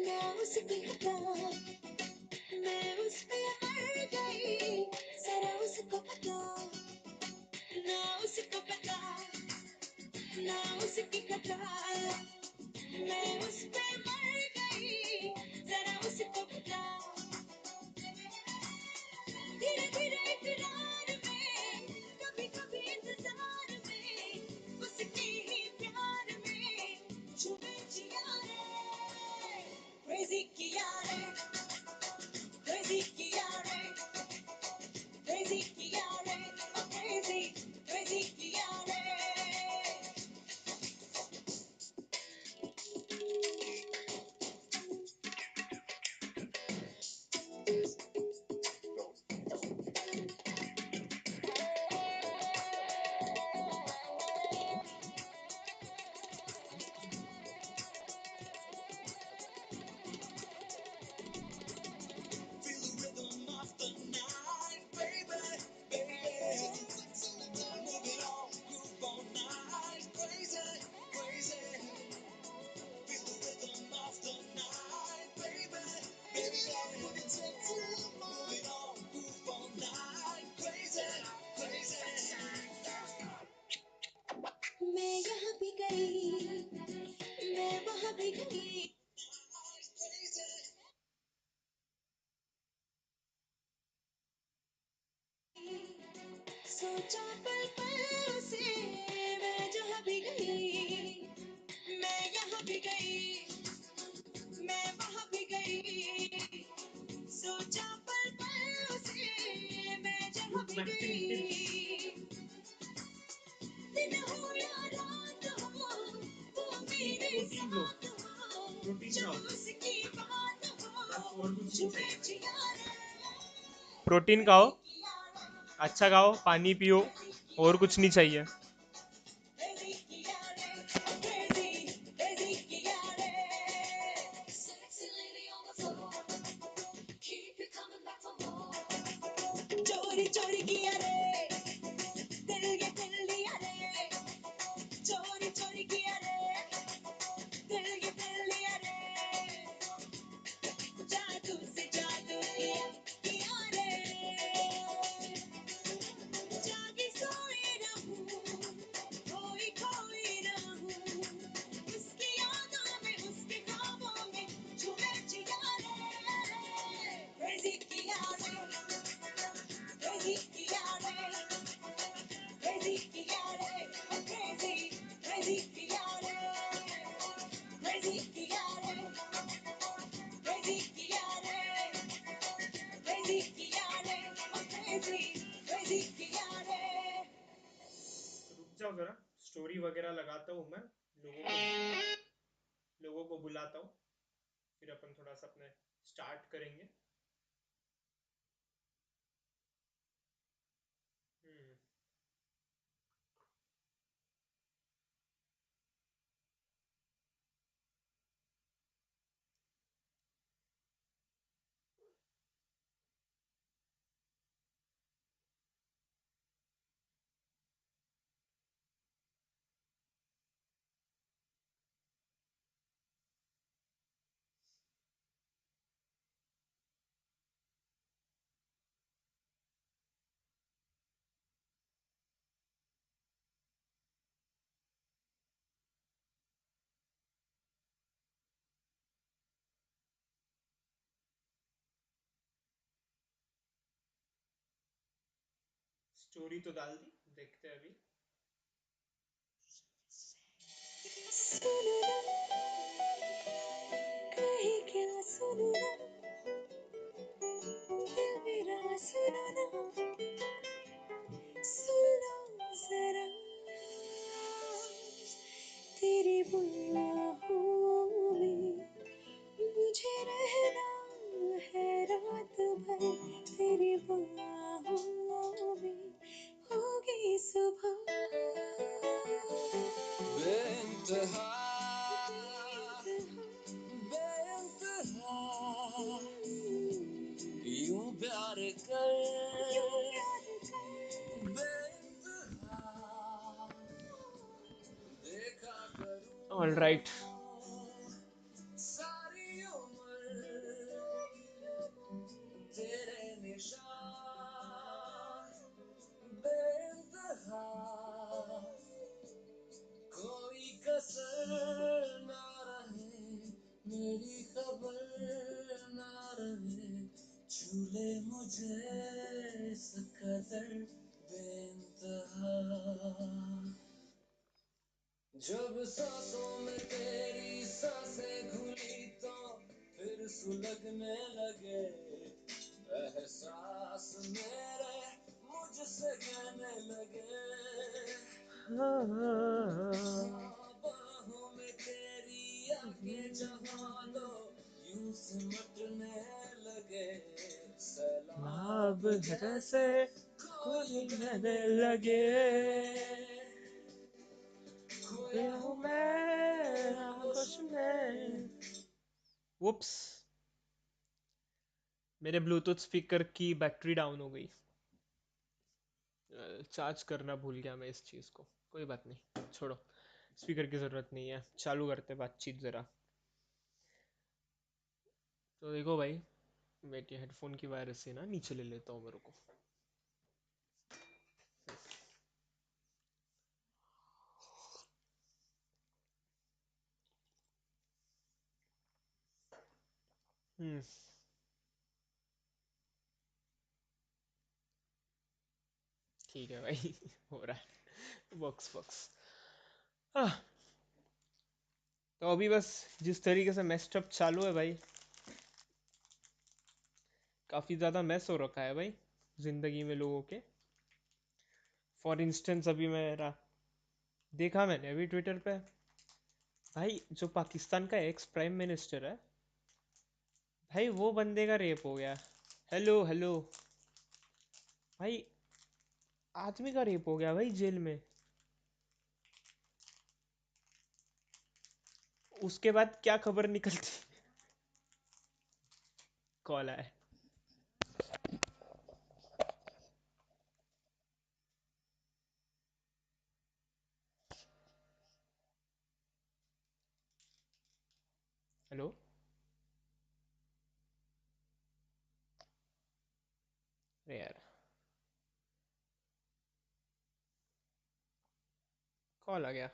ना उसकी हटा, मैं उस पे मर गई, जरा उसको पता, ना उसको पता, ना उसकी हटा, मैं उस पे मर गई, जरा उसको पता, धीरे धीरे इकरार में, कभी कभी इंतजार में, उसके ही प्यार में छुपे जिया रे, crazy किया रे, crazy किया रे, crazy किया रे, oh crazy, crazy किया रे. मैं यहाँ भी गई, मैं वहाँ भी गई, सोचा पल पल उसे, मैं जहाँ भी गई, मैं यहाँ भी गई, मैं वहाँ भी गई, सोचा पल पल उसे, मैं जहाँ भी गई, दिन हो या रात हो, वो मेरे साथ हो, जो उसकी बात हो, छुपे जिया रे, प्रोटीन खाओ, अच्छा खाओ, पानी पियो, और कुछ नहीं चाहिए. crazy किया रे, crazy, crazy किया रे. Sexy lady on the floor, keep you coming back for more. चोरी चोरी किया रे, दिल ये दिल लिया रे, चोरी चोरी किया रे, दिल ये दिल लिया रे, जादू से जादू किया रे, जागी सोई रहूं, खोई खोई रहूं, उसकी यादों में, उसके ख्वाबों में, छुए जिया रे, crazy किया रे, crazy किया रे, crazy किया रे, crazy, crazy किया रे, crazy किया रे, crazy किया रे, crazy किया रे, crazy, crazy किया रे. रुक जाओ जरा, स्टोरी वगैरह लगाता हूँ मैं, लोगों को बुलाता हूँ, फिर अपन थोड़ा सा अपने स्टार्ट करेंगे. हम्म. स्टोरी तो डाल दी, देखते हैं अभी. सुनो ना, कहीं क्या सुनो ना, दिल मेरा सुनो ना, सुन लो जरा, तेरी बाहों में मुझे रहना है रात भर, तेरी बाहों में होगी सुबह, बेइंतहा बेइंतहा यूं प्यार कर बेइंतहा देखा करूं. ऑल राइट, जब सांसों में तेरी सांसें घुली तो फिर सुलगने लगे एहसास मेरे मुझसे कहने लगे बाहों में तेरी आके जहाँ दो यूं सिमटने लगे सैलाब जैसे कोई बहने लगे खोया हूँ मैं आगोश में। उप्स, मेरे ब्लूटूथ स्पीकर की बैटरी डाउन हो गई। चार्ज करना भूल गया मैं इस चीज़ को। कोई बात नहीं, छोड़ो, स्पीकर की ज़रूरत नहीं है। चालू करते बातचीत ज़रा। तो देखो भाई, मैं के हेडफोन की वायर से ना नीचे ले लेता हूँ मेरे को। हम्म। ठीक है भाई। हो रहा है, बॉक्स बॉक्स। हाँ, तो अभी बस जिस तरीके से मेस्टअप चालू है भाई, काफ़ी ज़्यादा मेस हो रखा है भाई ज़िंदगी में लोगों के। फॉर इंस्टेंस अभी मेरा देखा मैंने अभी ट्विटर पे, भाई जो पाकिस्तान का एक्स प्राइम मिनिस्टर है, भाई वो बंदे का रेप हो गया। Hello hello. भाई आदमी का रेप हो गया भाई जेल में। उसके बाद क्या खबर निकलती। कॉल आया। हेलो। अरे यार, कॉल आ गया।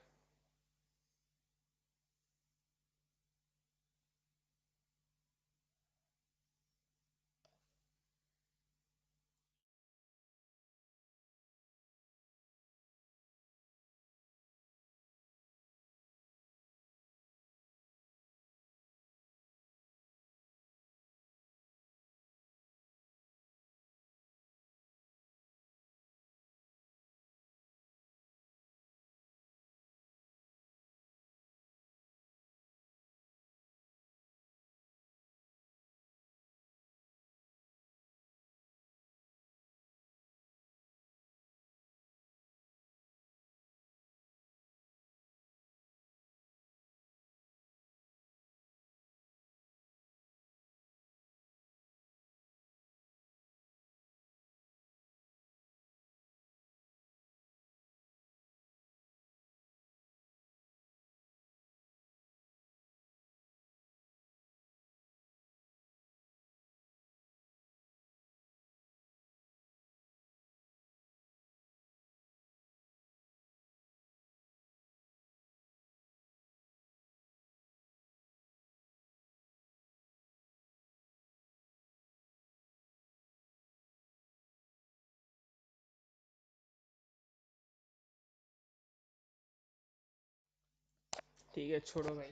ठीक है, छोड़ो भाई,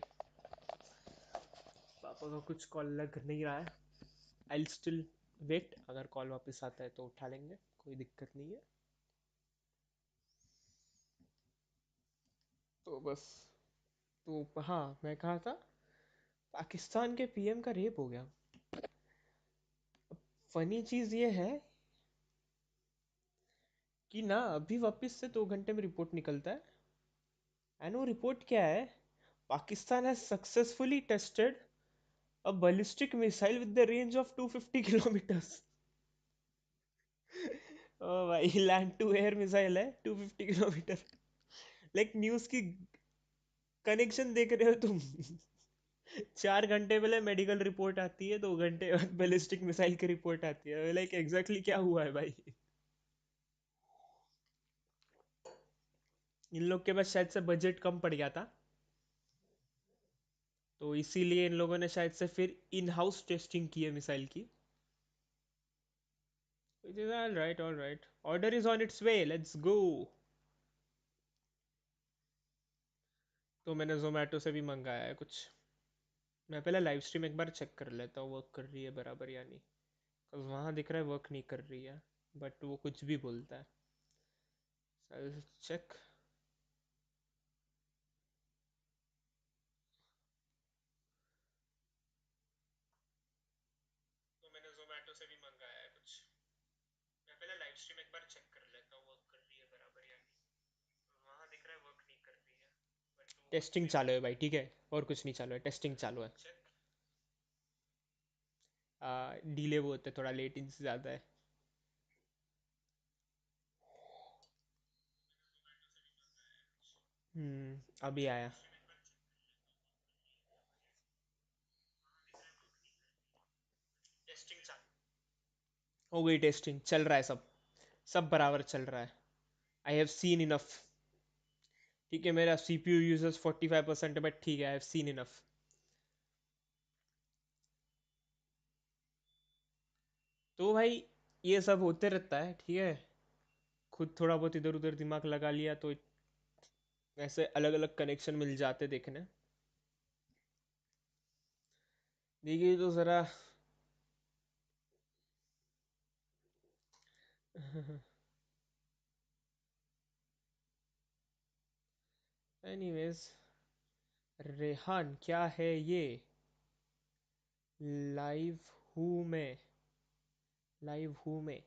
पापा का कुछ कॉल लग नहीं रहा है। आई स्टिल वेट, अगर कॉल वापस आता है तो उठा लेंगे, कोई दिक्कत नहीं है। तो बस, तो हाँ, मैं कहा था पाकिस्तान के पीएम का रेप हो गया। फनी चीज ये है कि ना अभी वापस से 2 घंटे में रिपोर्ट निकलता है। एंड वो रिपोर्ट क्या है? Pakistan has successfully tested a ballistic missile with the range of 250 kilometers। ओ भाई, लैंड टू एयर मिसाइल है 250 किलोमीटर। लाइक न्यूज की कनेक्शन देख रहे हो तुम? 4 घंटे पहले मेडिकल रिपोर्ट आती है, 2 घंटे बाद बैलिस्टिक मिसाइल की रिपोर्ट आती है। लाइक एग्जैक्टली क्या हुआ है भाई? इन लोग के पास शायद से बजट कम पड़ गया था, तो इसीलिए इन लोगों ने शायद से फिर इन हाउस टेस्टिंग की है मिसाइल की। Which is all right, all right. Order is on its way. Let's go. तो मैंने जोमेटो से भी मंगाया है कुछ। मैं पहले लाइव स्ट्रीम एक बार चेक कर लेता हूँ वर्क कर रही है बराबर या नहीं। वहाँ दिख रहा है वर्क नहीं कर रही है, बट वो कुछ भी बोलता है। चेक। तो मैंने जोमेटो से भी मंगाया है कुछ। मैं पहले लाइव स्ट्रीम एक बार चेक कर लेता हूँ वर्क कर रही है बराबर या नहीं। वहाँ दिख रहा है वर्क नहीं कर रही है, बट वो टेस्टिंग चालू है भाई, ठीक है, और कुछ नहीं चालू है, टेस्टिंग चालू है। डीले वो होता है, थोड़ा लेटेंसी ज़्यादा है। अभी आया। टेस्टिंग चालू हो गई, टेस्टिंग चल रहा है, सब सब बराबर चल रहा है। I have seen enough. ठीक है, मेरा CPU यूजर्स 45% है, बट ठीक है, आई हैव सीन इनफ। तो भाई ये सब होते रहता है, ठीक है। खुद थोड़ा बहुत इधर उधर दिमाग लगा लिया तो ऐसे अलग अलग कनेक्शन मिल जाते देखने। देखिए तो ज़रा। एनीवेज, रेहान क्या है ये? लाइव हूँ मैं, लाइव हूँ मैं।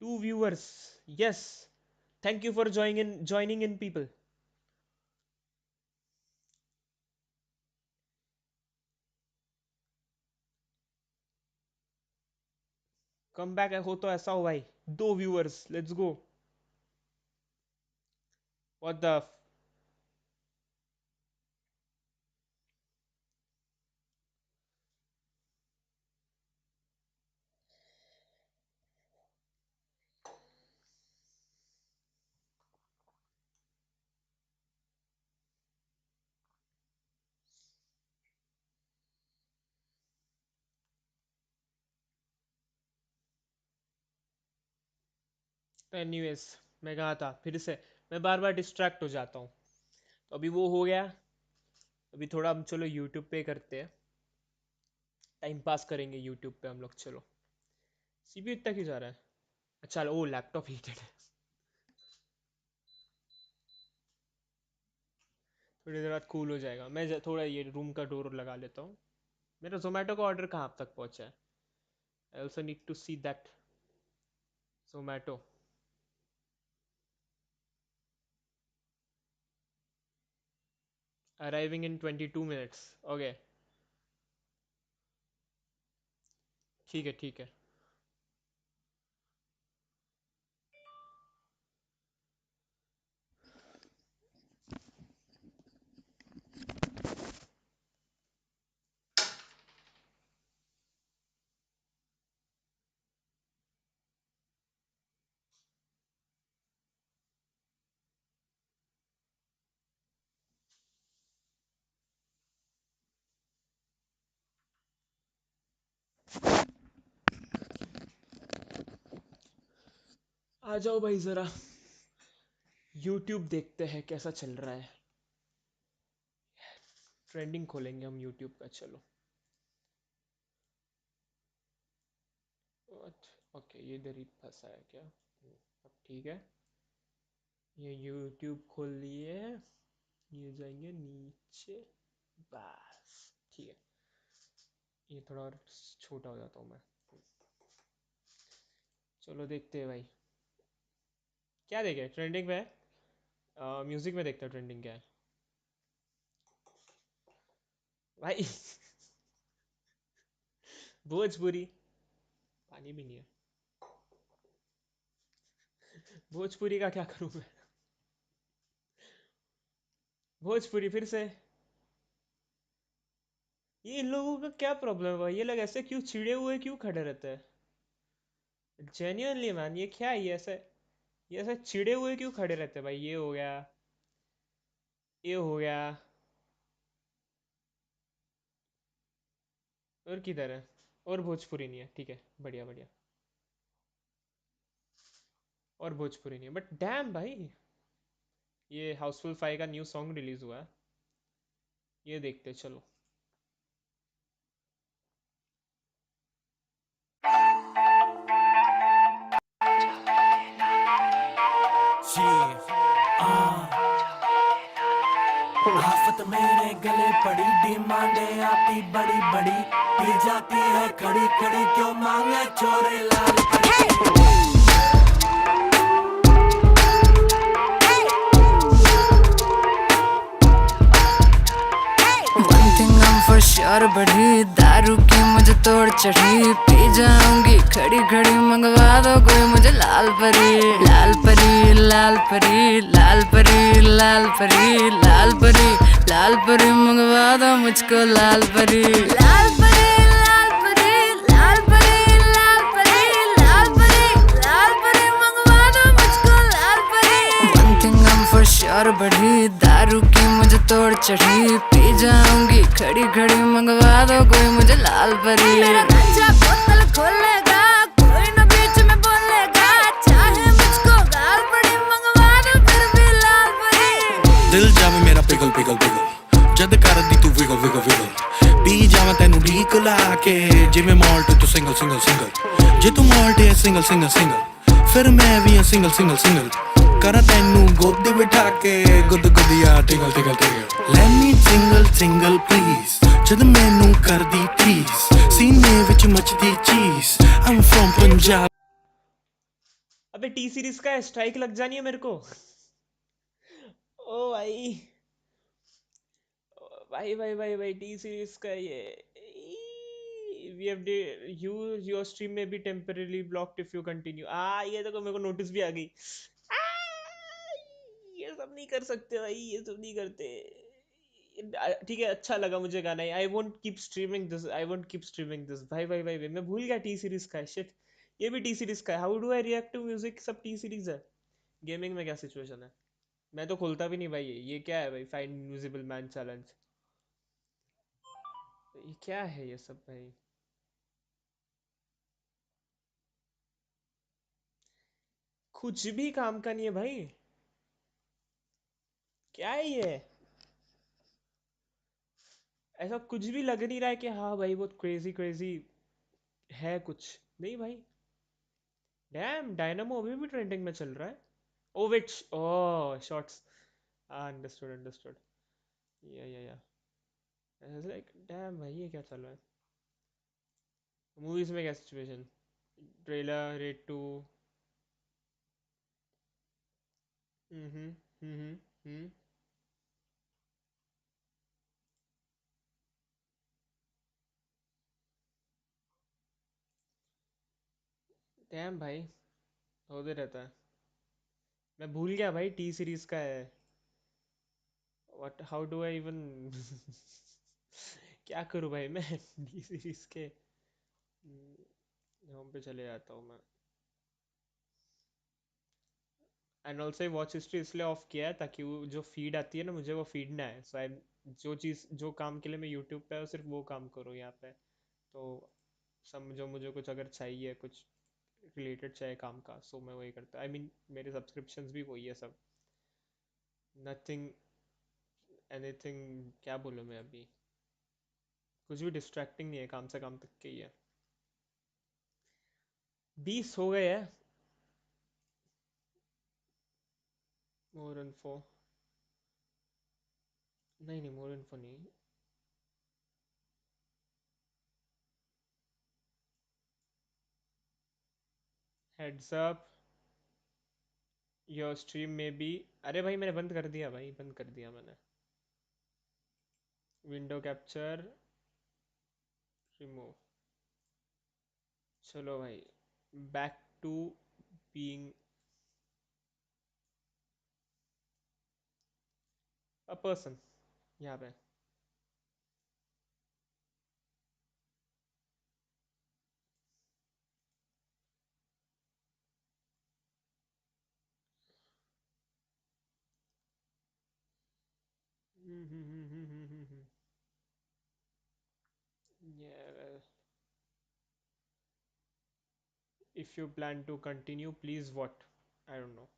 2 viewers, yes, thank you for joining in people. Come back हो तो ऐसा हो भाई। 2 viewers, let's go. What the. तो एनीवेज, मैं कहा था फिर से, मैं बार बार डिस्ट्रैक्ट हो जाता हूँ। तो अभी वो हो गया। अभी थोड़ा हम चलो यूट्यूब पे करते हैं, टाइम पास करेंगे यूट्यूब पे हम लोग, चलो। CPU इतना क्यों जा रहा है? अच्छा, ओ लैपटॉप हीटेड है। थोड़ी देर बाद कूल हो जाएगा। मैं थोड़ा ये रूम का डोर लगा लेता हूँ। मेरा जोमेटो का ऑर्डर कहाँ तक पहुँचा है? I also need to see that. Zomato arriving in 22 minutes। Okay, ठीक है ठीक है। आ जाओ भाई ज़रा, यूट्यूब देखते हैं कैसा चल रहा है। ट्रेंडिंग खोलेंगे हम यूट्यूब का, चलो। ओके, ये इधर ही फंसा है क्या? अब ठीक है। ये यूट्यूब खोल लिए, ये जाएंगे नीचे, बस ठीक है। ये थोड़ा और छोटा हो जाता हूँ मैं। चलो देखते हैं भाई, क्या देखे ट्रेंडिंग में है। म्यूजिक में देखते हैं ट्रेंडिंग क्या है भाई। भोजपुरी। पानी भी नहीं है। भोजपुरी का क्या करूँ मैं? भोजपुरी फिर से। ये इन लोगों का क्या प्रॉब्लम है भाई? ये लोग ऐसे क्यों छिड़े हुए क्यों खड़े रहते हैं? जेन्युइनली मैन, ये क्या है? ये ऐसे छिड़े हुए क्यों खड़े रहते हैं भाई? ये हो गया, ये हो गया, और किधर है? और भोजपुरी नहीं है, ठीक है, बढ़िया बढ़िया। और भोजपुरी नहीं है, बट डैम भाई, ये हाउसफुल 5 का न्यू सॉन्ग रिलीज हुआ है, ये देखते हैं, चलो। आफत मेरे गले पड़ी, डिमांडे आती बड़ी बड़ी, पी जाती है खड़ी खड़ी, क्यों मांगे छोरे लाल परी। One thing I'm for sure बढ़ी, दारू की मुझे तोड़ चढ़ी, पी जाऊंगी खड़ी खड़ी, मंगवा दो कोई मुझे लाल परी। लाल परी लाल परी लाल परी लाल परी लाल परी लाल परी, मंगवा दो मुझको लाल परी। लाल परी लाल परी लाल परी लाल परी लाल परी लाल परी, मंगवा दो मुझको लाल परी। One thing I'm for sure बढ़ी, दारू की मुझे तोड़ चढ़ी, पी जाऊंगी खड़ी खड़ी, मंगवा दो कोई मुझे लाल परी। मेरा गांजा बोतल खोलेगा, कोई न बीच में बोलेगा, चाहे मुझको गाल पड़ी, मंगवा दो फिर भी लाल परी। दिल जावे मेरा पिघल पिघल पिघल, जद कर दी तू विगल विगल विगल, पी जावा तेनू ढीक ला के, जिवें माल्ट तू सिंगल सिंगल सिंगल, जे तू माल्ट है सिंगल सिंगल सिंगल, फिर मैं भी सिंगल सिंगल सिंगल, करा तेनू गोदी बिठा के, गुद गुदिया टिगल टिगल टिगल। Let me single single please, जद मैनू कर दी प्लीज, सीने विच मचदी चीज, I'm from पंजाब। अबे टी सीरीज का स्ट्राइक लग जानी है मेरे को। ओ भाई, भाई भाई भाई भाई, टी सीरीज का ये, we have you, your stream may be temporary blocked if you continue, ये देखो मेरे को नोटिस भी आ गई। आ, ये सब नहीं कर सकते भाई, ये सब नहीं करते। ठीक है, अच्छा लगा मुझे गाना, I won't keep streaming this, I won't keep streaming this, भाई भाई भाई भाई, मैं भूल गया टी सीरीज का है, शिट। ये भी टी सीरीज का है, how do I react to music, सब टी सीरीज है। गेमिंग में क्या सिचुएशन है? मैं तो खोलता भी नहीं भाई, ये क्या है भाई, फाइंड इनविजिबल मैन चैलेंज, ये क्या है ये सब भाई? कुछ भी काम का नहीं है भाई, क्या है ये? ऐसा कुछ भी लग नहीं रहा है कि हाँ भाई बहुत क्रेजी क्रेजी है कुछ, नहीं भाई। डैम, डायनामो अभी भी ट्रेंडिंग में चल रहा है। Oh which, oh shorts, understood understood, yeah like damn भाई, ये क्या चल रहा है? मूवीज में क्या situation? Trailer red two. Hmm hmm hmm. Damn भाई, होते रहता है। मैं भूल गया भाई टी सीरीज का है। What, how do I even क्या करूं भाई मैं टी सीरीज के होम पे चले जाता हूँ मैं। एंड ऑल्सो वॉच हिस्ट्री इसलिए ऑफ किया है ताकि वो जो फीड आती है ना, मुझे वो फीड ना है, सो आई, जो चीज़ जो काम के लिए मैं यूट्यूब पे हूँ, सिर्फ वो काम करूँ यहाँ पे। तो समझो, मुझे कुछ अगर चाहिए, कुछ रिलेटेड चाहिए काम का, सो मैं वही करता, आई मीन मेरे सब्सक्रिप्शंस भी वही है सब, नथिंग एनीथिंग, क्या बोलूँ मैं अभी, कुछ भी डिस्ट्रैक्टिंग नहीं है, काम से काम तक के ही है। 20 हो गए हैं। मोर इन्फो, नहीं नहीं, मोर इन्फो नहीं। हेड्स अप, योर स्ट्रीम में भी, अरे भाई मैंने बंद कर दिया भाई, बंद कर दिया मैंने। विंडो कैप्चर रिमूव, चलो भाई, back to being a person यहाँ पे। Yeah, if you plan to continue, please what? I don't know.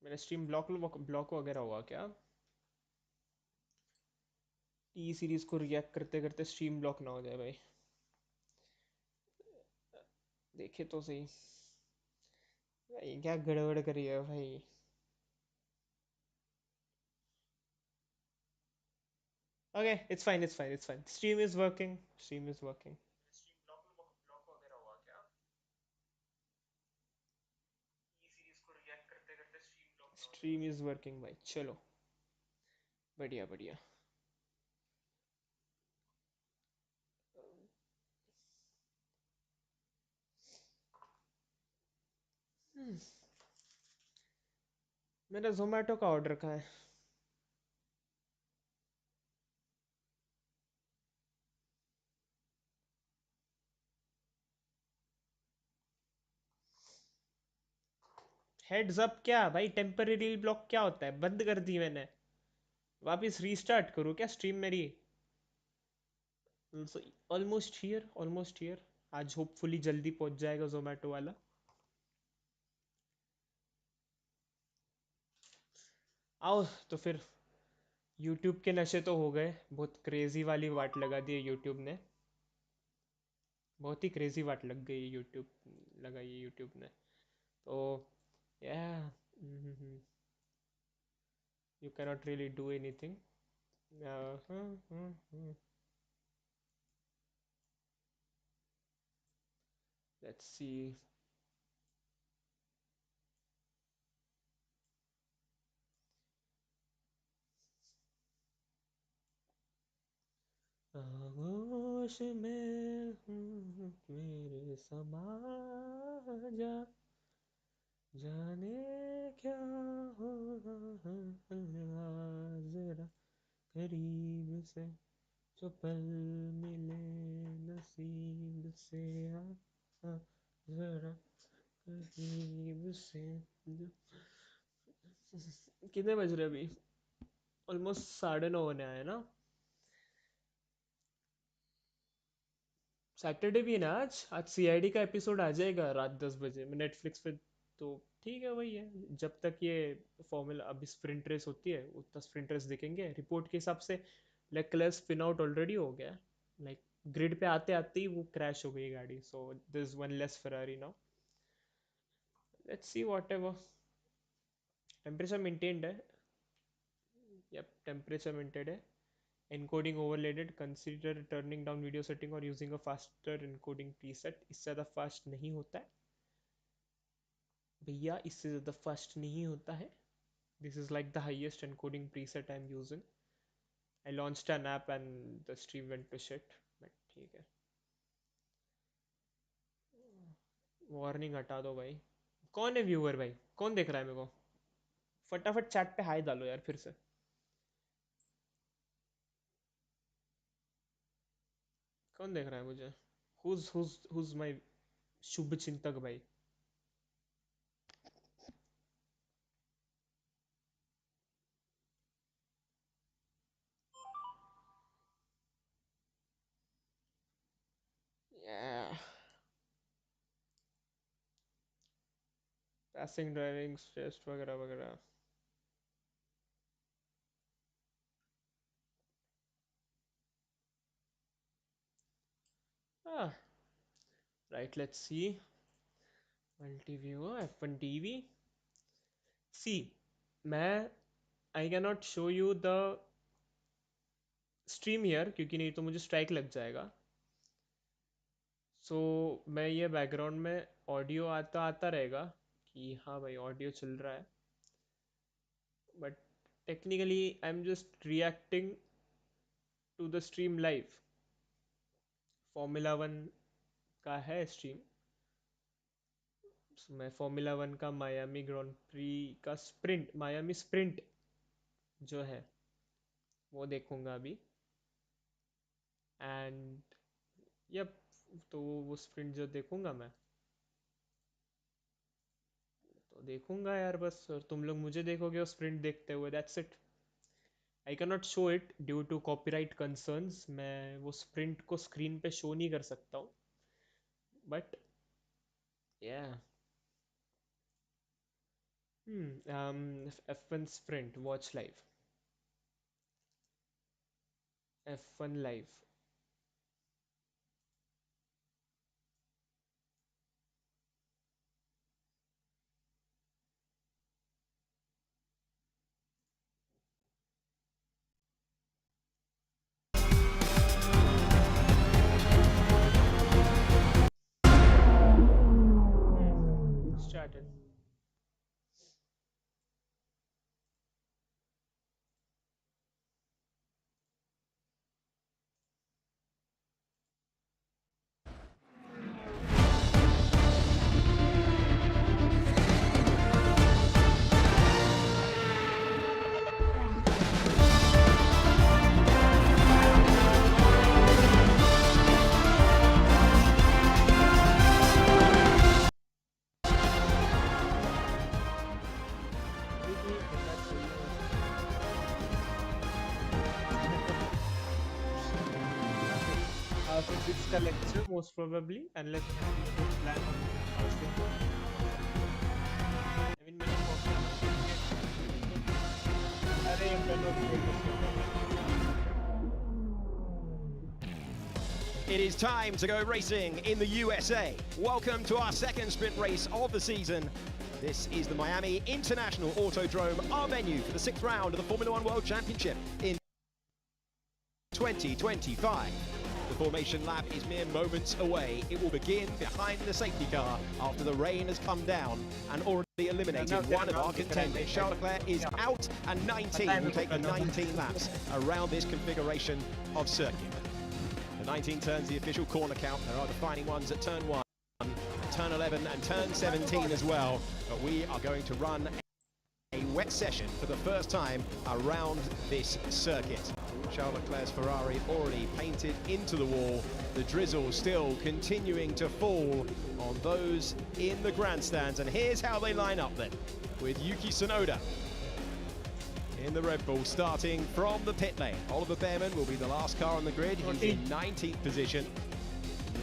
मेरा स्ट्रीम ब्लॉक ब्लॉक वगैरह हुआ क्या? टी सीरीज को रिएक्ट करते करते स्ट्रीम ब्लॉक ना हो जाए भाई। देखे तो सही। भाई क्या गड़बड़ करी है भाई। Okay, it's fine. Stream is working, stream is working. Stream block वगैरह हुआ क्या? टी सीरीज को रिएक्ट करते करते स्ट्रीम ब्लॉक ना हो जाए। स्ट्रीम इज वर्किंग भाई, चलो। बढ़िया बढ़िया। हम्म, मेरा जोमेटो का ऑर्डर कहाँ है? हेड्स अप क्या भाई? टेम्परेरी ब्लॉक क्या होता है? बंद कर दी मैंने। वापस रीस्टार्ट करूँ क्या स्ट्रीम मेरी? Almost here. आज होपफुली जल्दी पहुंच जाएगा जोमेटो वाला। आओ तो फिर। यूट्यूब के नशे तो हो गए, बहुत क्रेजी वाली वाट लगा दी है यूट्यूब ने। बहुत ही क्रेजी वाट लग गई यूट्यूब, लगाई है यूट्यूब ने। तो या you cannot really do anything. Let's see. आगोश में मेरे समा जा, जाने क्या हो रहा है जरा करीब से, जो पल मिले नसीब से, आ जरा करीब से। कितने बज रहे अभी? ऑलमोस्ट 9:30 होने आए ना। सैटरडे भी है ना आज। आज सीआईडी का एपिसोड आ जाएगा रात 10 बजे में नेटफ्लिक्स पे। तो ठीक है, वही है जब तक ये फॉर्मूला अभी स्प्रिंट रेस होती है उतना स्प्रिंट रेस देखेंगे रिपोर्ट के हिसाब से। लेक्लर स्पिन आउट ऑलरेडी हो गया। लाइक ग्रिड पे आते आते ही वो क्रैश हो गई गाड़ी, so this is one less Ferrari now. Let's see what. Temperature maintained है। यप, टेम्परेचर मेंटेन्ड है। Encoding overloaded, consider turning down video setting और using a faster encoding preset. इससे ज़्यादा फास्ट नहीं होता है भैया, इससे ज़्यादा फास्ट नहीं होता है। This is like the highest encoding preset I am using. I launched an app and the stream went to shit, but ठीक है। वार्निंग हटा दो भाई। कौन है व्यूअर भाई? कौन देख रहा है मेरे को? फटाफट चैट पे हाई डालो यार फिर से। कौन देख रहा है मुझे? हुज माय शुभ चिंतक भाई? पासिंग ड्राइविंग टेस्ट वगैरह वगैरह। Right, let's see. Multi view F1 TV। सी, मैं आई can not show you the stream here क्योंकि नहीं तो मुझे स्ट्राइक लग जाएगा। सो मैं ये बैकग्राउंड में ऑडियो आता आता रहेगा कि हाँ भाई ऑडियो चल रहा है, but technically I am just reacting to the stream live. Formula 1 का है स्ट्रीम। मैं फॉर्मूला 1 का मायामी ग्रॉन्ड प्री का स्प्रिंट, मायामी स्प्रिंट जो है वो देखूंगा अभी। एंड यप, तो वो स्प्रिंट जो देखूंगा मैं, तो देखूंगा यार बस, और तुम लोग मुझे देखोगे और स्प्रिंट देखते हुए, that's it. I can not show it due to copyright concerns, मैं वो स्प्रिंट को स्क्रीन पे शो नहीं कर सकता हूँ, बट या F1 sprint watch live, F1 live. Started. Physics का lecture most probably, unless we don't plan on hosting. I mean, अरे It is time to go racing in the USA. Welcome to our second sprint race of the season. This is the Miami International Autodrome, our venue for the 6th round of the Formula One World Championship in 2025. The formation lap is mere moments away. It will begin behind the safety car after the rain has come down and already eliminated one of our contenders. Charles Leclerc is out and 19 will take the 19 laps around this configuration of circuit. The 19 turns, the official corner count. There are defining ones at turn 1, turn 11 and turn 17 as well. But we are going to run a wet session for the first time around this circuit. Charles Leclerc's Ferrari already painted into the wall. The drizzle still continuing to fall on those in the grandstands. And here's how they line up then, with Yuki Tsunoda in the Red Bull, starting from the pit lane. Oliver Behrman will be the last car on the grid. He's in 19th position.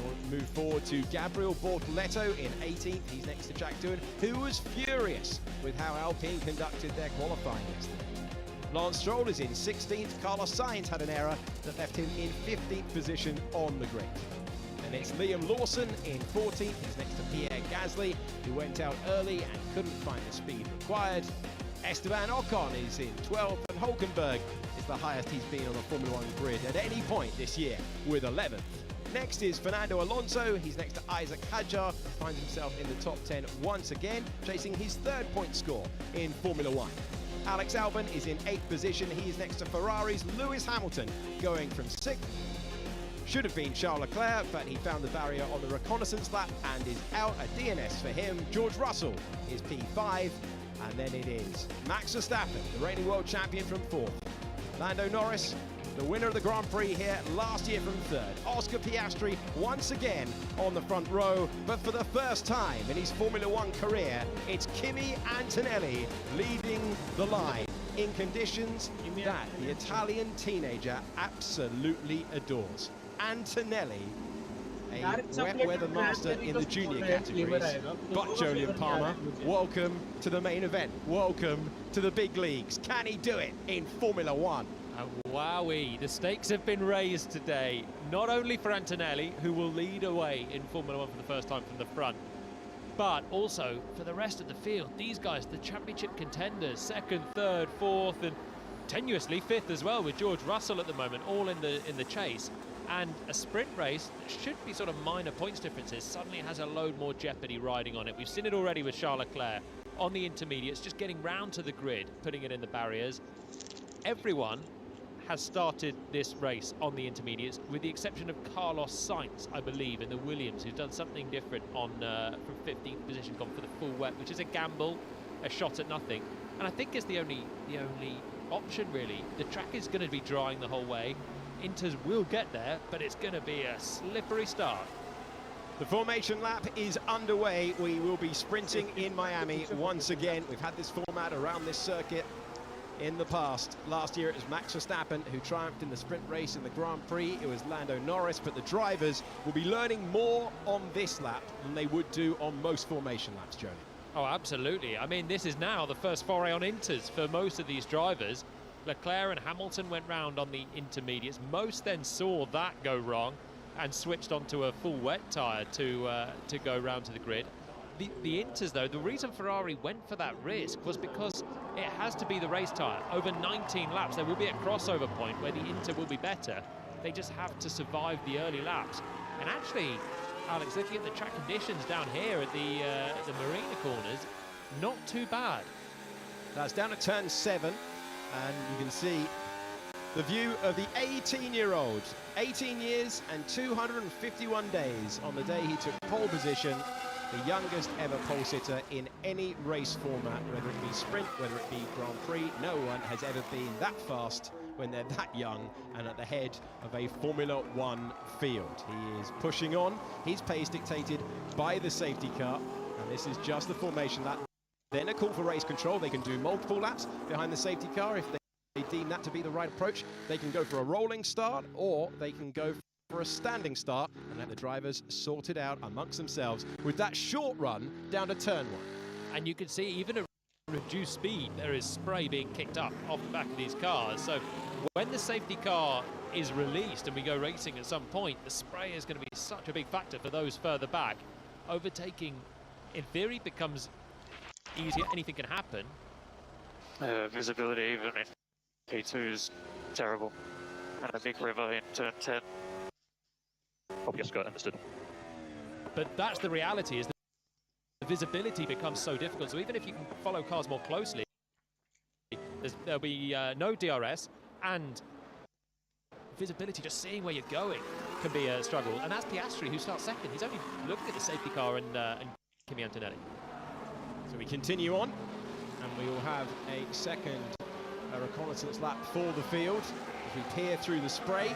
We'll move forward to Gabriel Bortoleto in 18th. He's next to Jack Doohan, who was furious with how Alpine conducted their qualifying yesterday. Lance Stroll is in 16th. Carlos Sainz had an error that left him in 15th position on the grid. And it's Liam Lawson in 14th. He's next to Pierre Gasly, who went out early and couldn't find the speed required. Esteban Ocon is in 12th, and Hulkenberg is the highest he's been on the Formula One grid at any point this year, with 11th. Next is Fernando Alonso. He's next to Isaac Hadjar, finds himself in the top 10 once again, chasing his 3rd point score in Formula One. Alex Albon is in 8th position. He is next to Ferrari's Lewis Hamilton, going from 6th. Should have been Charles Leclerc, but he found the barrier on the reconnaissance lap and is out. A DNS for him. George Russell is P5. And then it is Max Verstappen, the reigning world champion, from 4th. Lando Norris, the winner of the Grand Prix here last year, from 3rd. Oscar Piastri once again on the front row, but for the first time in his Formula One career, it's Kimi Antonelli leading the line in conditions that the Italian teenager absolutely adores. Antonelli, a wet weather master in the junior categories, but Jolyon Palmer, welcome to the main event. Welcome to the big leagues. Can he do it in Formula One? Wowee, the stakes have been raised today, not only for Antonelli, who will lead away in Formula One for the first time from the front, but also for the rest of the field. These guys, the championship contenders, 2nd, 3rd, 4th, and tenuously 5th as well, with George Russell at the moment, all in the chase. And a sprint race that should be sort of minor points differences suddenly has a load more jeopardy riding on it. We've seen it already with Charles Leclerc on the intermediates, just getting round to the grid, putting it in the barriers. Everyone has started this race on the intermediates, with the exception of Carlos Sainz, I believe, in the Williams, who's done something different on from 15th position, gone for the full wet, which is a gamble, a shot at nothing. And I think it's the only option, really. The track is going to be drying the whole way. Inters will get there, but it's going to be a slippery start. The formation lap is underway. We will be sprinting in Miami once again. We've had this format around this circuit in the past. Last year it was Max Verstappen who triumphed in the sprint race in the Grand Prix. It was Lando Norris, but the drivers will be learning more on this lap than they would do on most formation laps, Jody. Oh, absolutely. I mean, this is now the first foray on inters for most of these drivers. Leclerc and Hamilton went round on the intermediates. Most then saw that go wrong and switched onto a full wet tyre to go round to the grid. The inters, though, the reason Ferrari went for that risk was because it has to be the race tyre. Over 19 laps, there will be a crossover point where the inter will be better. They just have to survive the early laps. And actually, Alex, looking at the track conditions down here at the Marina corners, not too bad. That's down at turn 7, and you can see the view of the 18-year-old. 18 years and 251 days on the day he took pole position. The youngest ever pole sitter in any race format, whether it be sprint, whether it be Grand Prix. No one has ever been that fast when they're that young and at the head of a Formula One field. He is pushing on. His pace dictated by the safety car, and this is just the formation lap. Then a call for race control. They can do multiple laps behind the safety car if they deem that to be the right approach. They can go for a rolling start, or they can go for a standing start and let the drivers sort it out amongst themselves with that short run down to turn 1. And you can see even at reduced speed, there is spray being kicked up off the back of these cars. So when the safety car is released and we go racing at some point, the spray is going to be such a big factor for those further back. Overtaking, in theory, becomes easier. Anything can happen. Visibility, even in P2, is terrible. And a big river in turn 10. Oh, yes, got understood. But that's the reality, is that the visibility becomes so difficult. So even if you can follow cars more closely, there'll be no DRS, and visibility, just seeing where you're going, can be a struggle. And that's Piastri, who starts second. He's only looking at the safety car and Kimi Antonelli. So we continue on, and we will have a second reconnaissance lap for the field as we peer through the spray.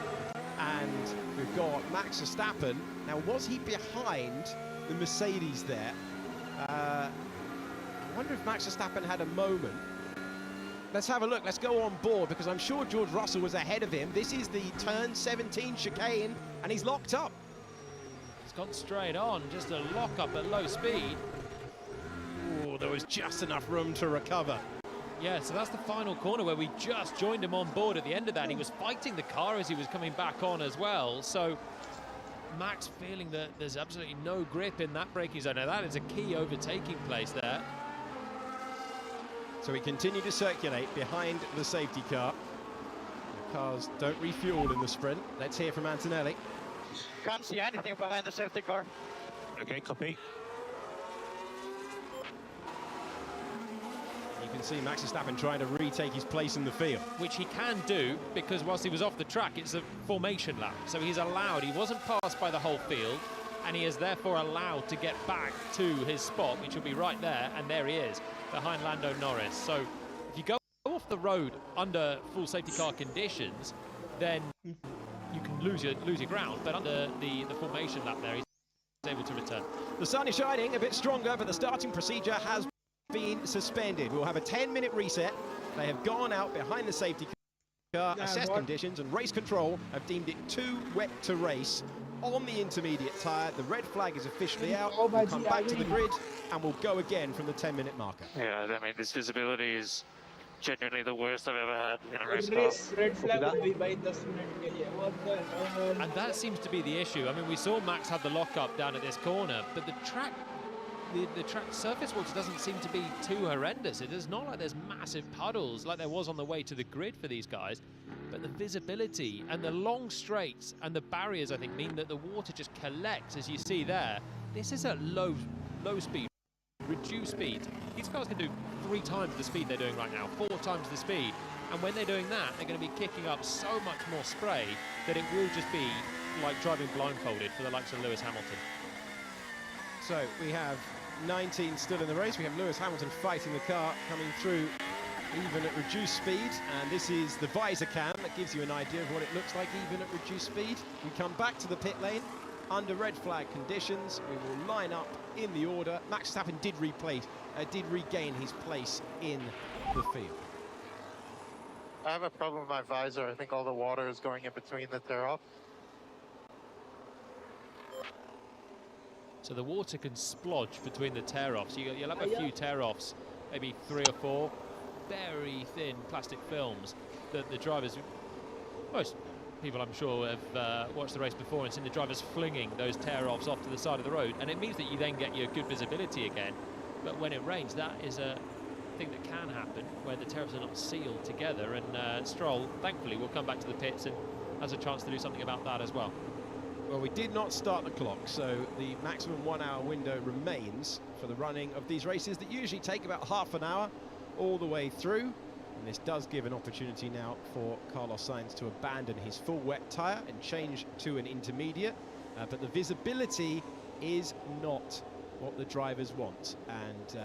And we've got Max Verstappen. Now, was he behind the Mercedes there? I wonder if Max Verstappen had a moment. Let's have a look. Let's go on board, because I'm sure George Russell was ahead of him. This is the turn 17 chicane, and he's locked up. He's gone straight on, just a lock up at low speed. Oh, there was just enough room to recover. Yeah, so that's the final corner where we just joined him on board at the end of that. He was fighting the car as he was coming back on as well. So Max feeling that there's absolutely no grip in that braking zone. Now that is a key overtaking place there. So we continue to circulate behind the safety car. The cars don't refuel in the sprint. Let's hear from Antonelli. Can't see anything behind the safety car. Okay, copy. You can see Max Verstappen trying to retake his place in the field. Which he can do, because whilst he was off the track, it's a formation lap. So he's allowed, he wasn't passed by the whole field, and he is therefore allowed to get back to his spot, which will be right there, and there he is, behind Lando Norris. So if you go off the road under full safety car conditions, then you can lose your ground, but under the formation lap there, he's able to return. The sun is shining a bit stronger, but the starting procedure has been suspended. We'll have a 10-minute reset. They have gone out behind the safety car, assessed conditions, and race control have deemed it too wet to race on the intermediate tyre. The red flag is officially out. We'll come back to the grid and we'll go again from the 10-minute marker. Yeah, I mean, this visibility is genuinely the worst I've ever had in a race car. Red flag will be by 10 minutes. What the hell? And that seems to be the issue. I mean, we saw Max have the lock-up down at this corner, but the track surface water doesn't seem to be too horrendous. It is not like there's massive puddles like there was on the way to the grid for these guys, but the visibility and the long straights and the barriers, I think, mean that the water just collects, as you see there. This is at low speed, reduced speed. These cars can do 3 times the speed they're doing right now, 4 times the speed, and when they're doing that, they're going to be kicking up so much more spray that it will just be like driving blindfolded for the likes of Lewis Hamilton. So we have 19 still in the race. We have Lewis Hamilton fighting the car, coming through even at reduced speed, and this is the visor cam that gives you an idea of what it looks like even at reduced speed. We come back to the pit lane under red flag conditions. We will line up in the order. Max Verstappen did regain his place in the field. I have a problem with my visor. I think all the water is going in between the tear-off. So the water can splodge between the tear-offs. You'll have a few tear-offs, maybe 3 or 4 very thin plastic films that the drivers, most people I'm sure have watched the race before and seen the drivers flinging those tear-offs off to the side of the road, and it means that you then get your good visibility again. But when it rains, that is a thing that can happen where the tear-offs are not sealed together, and Stroll thankfully will come back to the pits and has a chance to do something about that as well. Well, we did not start the clock, so the maximum 1 hour window remains for the running of these races that usually take about half an hour all the way through. And this does give an opportunity now for Carlos Sainz to abandon his full wet tyre and change to an intermediate. But the visibility is not what the drivers want. And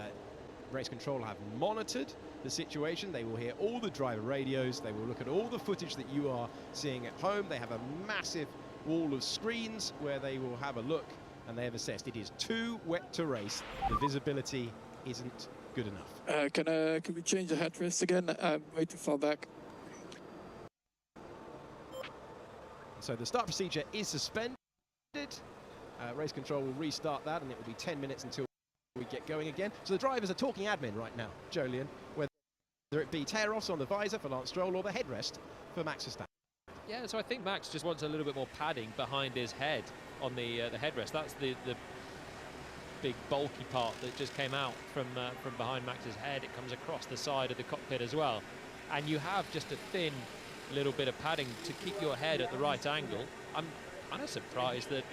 race control have monitored the situation. They will hear all the driver radios. They will look at all the footage that you are seeing at home. They have a massive wall of screens where they will have a look, and they have assessed it is too wet to race. The visibility isn't good enough. Can we change the headrest again? I'm way too far back. So the start procedure is suspended. Race control will restart that, and it will be 10 minutes until we get going again. So the drivers are talking admin right now, Jolien, whether it be tear-offs on the visor for Lance Stroll or the headrest for Max Verstappen. Yeah, so I think Max just wants a little bit more padding behind his head on the headrest. That's the big bulky part that just came out from behind Max's head. It comes across the side of the cockpit as well, and you have just a thin little bit of padding to keep your head at the right angle. I'm kind of surprised that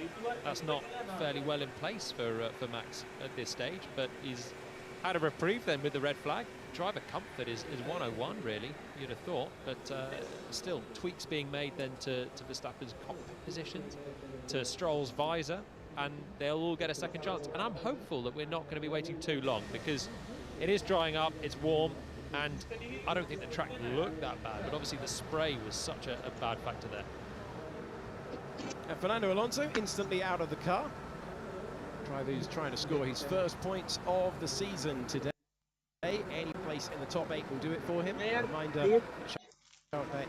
that's not fairly well in place for Max at this stage, but he's had a reprieve then with the red flag. Driver comfort is 101 really, you'd have thought, but still tweaks being made then to Verstappen's cockpit positions, to Stroll's visor, and they'll all get a second chance. And I'm hopeful that we're not going to be waiting too long, because it is drying up, it's warm, and I don't think the track looked that bad, but obviously the spray was such a bad factor there. And Fernando Alonso instantly out of the car. Driver who's trying to score his first points of the season today. Any place in the top 8 will do it for him. A reminder,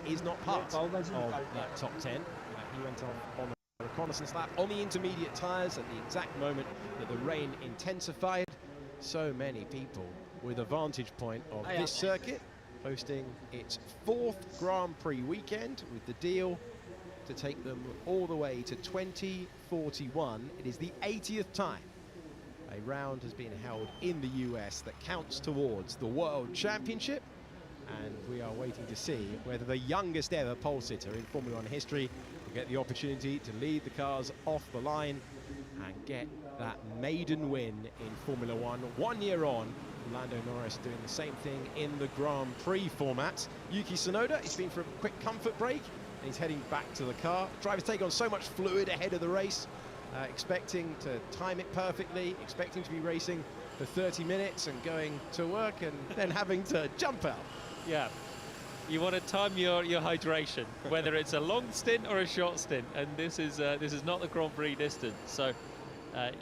is not part of that top 10. He went off on the reconnaissance lap on the intermediate tyres at the exact moment that the rain intensified. So many people with a vantage point of this circuit, hosting its 4th Grand Prix weekend with the deal to take them all the way to 2041. It is the 80th time a round has been held in the US that counts towards the World Championship, and we are waiting to see whether the youngest ever pole sitter in Formula One history will get the opportunity to lead the cars off the line and get that maiden win in Formula One. 1 year on, Lando Norris doing the same thing in the Grand Prix format. Yuki Tsunoda, he's been for a quick comfort break, and he's heading back to the car. Drivers take on so much fluid ahead of the race, expecting to time it perfectly, expecting to be racing for 30 minutes and going to work and then having to jump out. Yeah, you want to time your hydration, whether it's a long stint or a short stint, and this is not the Grand Prix distance. So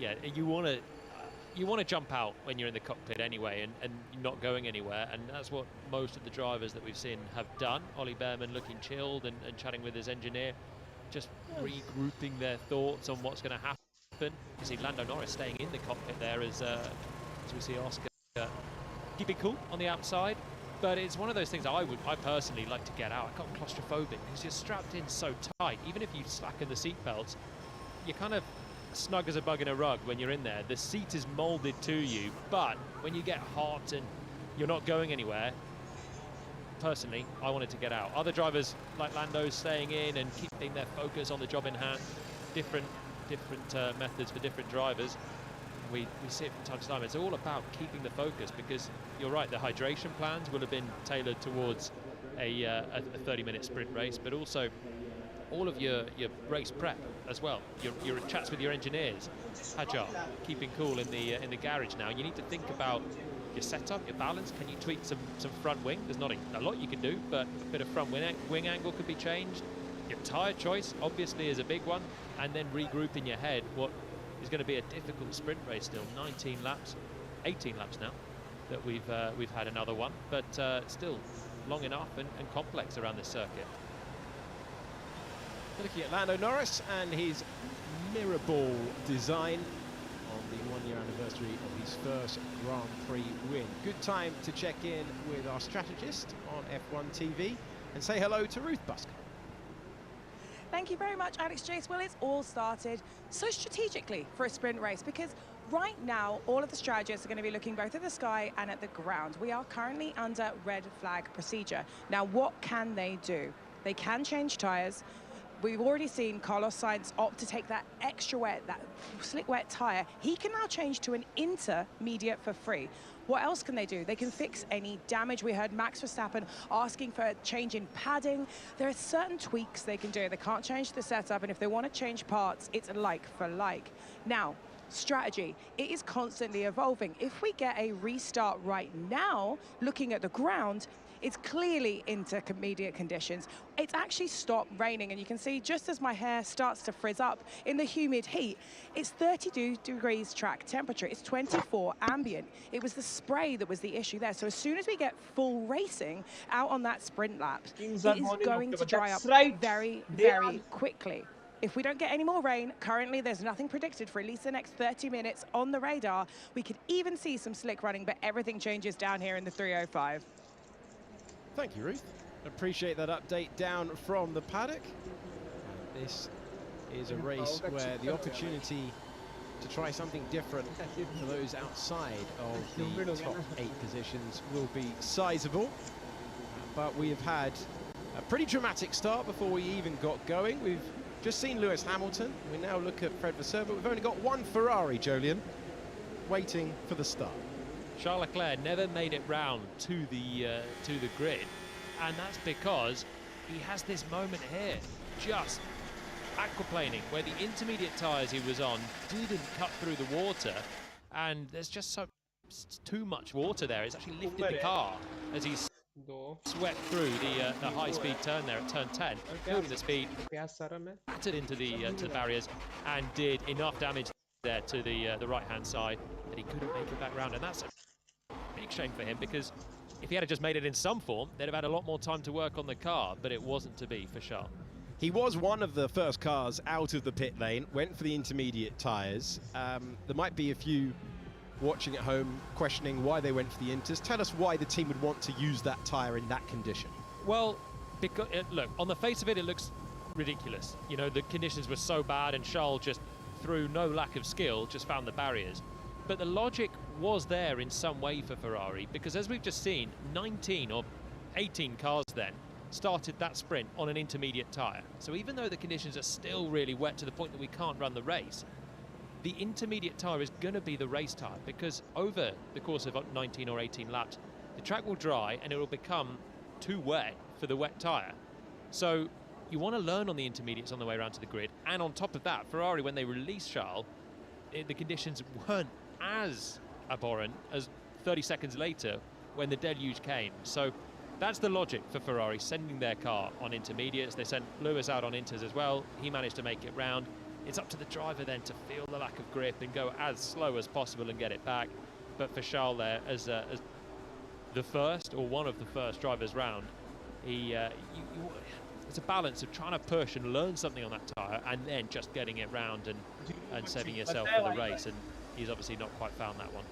yeah, you want to jump out when you're in the cockpit anyway, and not going anywhere, and that's what most of the drivers that we've seen have done. Ollie Behrman looking chilled and chatting with his engineer, just regrouping their thoughts on what's going to happen. You see Lando Norris staying in the cockpit there as we see Oscar keeping cool on the outside. But it's one of those things I personally like to get out. I got claustrophobic because you're strapped in so tight. Even if you slacken the seatbelts, you're kind of snug as a bug in a rug when you're in there. The seat is molded to you, but when you get hot and you're not going anywhere, personally, I wanted to get out. Other drivers like Lando staying in and keeping their focus on the job in hand. Different methods for different drivers. We see it from time to time. It's all about keeping the focus, because you're right, the hydration plans will have been tailored towards a 30-minute sprint race, but also all of your race prep as well. Your chats with your engineers, Hajar, keeping cool in the garage now. You need to think about your setup, your balance. Can you tweak some front wing? There's not a lot you can do, but a bit of front wing angle could be changed. Your tyre choice obviously is a big one, and then regroup in your head what is going to be a difficult sprint race still. 18 laps now that we've had another one, but still long enough and complex around this circuit. Looking at Lando Norris and his mirror ball design on the 1-year anniversary of his first Grand Prix win. Good time to check in with our strategist on F1 TV and say hello to Ruth Busker. Thank you very much, Alex Chase. Well, it's all started so strategically for a sprint race because right now, all of the strategists are going to be looking both at the sky and at the ground. We are currently under red flag procedure. Now, what can they do? They can change tyres. We've already seen Carlos Sainz opt to take that extra wet, that slick wet tyre. He can now change to an intermediate for free. What else can they do? They can fix any damage. We heard Max Verstappen asking for a change in padding. There are certain tweaks they can do. They can't change the setup, and if they want to change parts, it's like for like. Now, strategy, it is constantly evolving. If we get a restart right now, looking at the ground, it's clearly intermediate conditions. It's actually stopped raining, and you can see just as my hair starts to frizz up in the humid heat, it's 32 degrees track temperature. It's 24 ambient. It was the spray that was the issue there. So as soon as we get full racing out on that sprint lap, it is going to dry up very, very quickly. If we don't get any more rain, currently there's nothing predicted for at least the next 30 minutes on the radar. We could even see some slick running, but everything changes down here in the 305. Thank you, Ruth. Appreciate that update down from the paddock. And this is a race where the opportunity to try something different for those outside of the top 8 positions will be sizable. But we have had a pretty dramatic start before we even got going. We've just seen Lewis Hamilton. We now look at Fred Vasseur, but we've only got one Ferrari, Jolien, waiting for the start. Charles Leclerc never made it round to the grid, and that's because he has this moment here, just aquaplaning, where the intermediate tyres he was on didn't cut through the water, and there's just too much water there. It's actually lifted the car as he's swept through the high-speed turn there at turn 10, building the speed, battered into the barriers, and did enough damage there to the right-hand side that he couldn't make it back round, and that's a big shame for him, because if he had just made it in some form, they'd have had a lot more time to work on the car, but it wasn't to be for Charles. He was one of the first cars out of the pit lane, went for the intermediate tyres. There might be a few watching at home questioning why they went for the inters. Tell us why the team would want to use that tyre in that condition. Well, because look, on the face of it, it looks ridiculous. You know, the conditions were so bad, and Charles just, through no lack of skill, just found the barriers. But the logic was there in some way for Ferrari, because as we've just seen, 19 or 18 cars then started that sprint on an intermediate tyre. So even though the conditions are still really wet to the point that we can't run the race, the intermediate tyre is going to be the race tyre, because over the course of 19 or 18 laps, the track will dry and it will become too wet for the wet tyre. So you want to learn on the intermediates on the way around to the grid, and on top of that, Ferrari, when they released Charles, the conditions weren't as abhorrent as 30 seconds later when the deluge came. So that's the logic for Ferrari, sending their car on intermediates. They sent Lewis out on inters as well. He managed to make it round. It's up to the driver then to feel the lack of grip and go as slow as possible and get it back. But for Charles there, as the first or one of the first drivers round, it's a balance of trying to push and learn something on that tyre, and then just getting it round and saving yourself for the race. And he's obviously not quite found that one.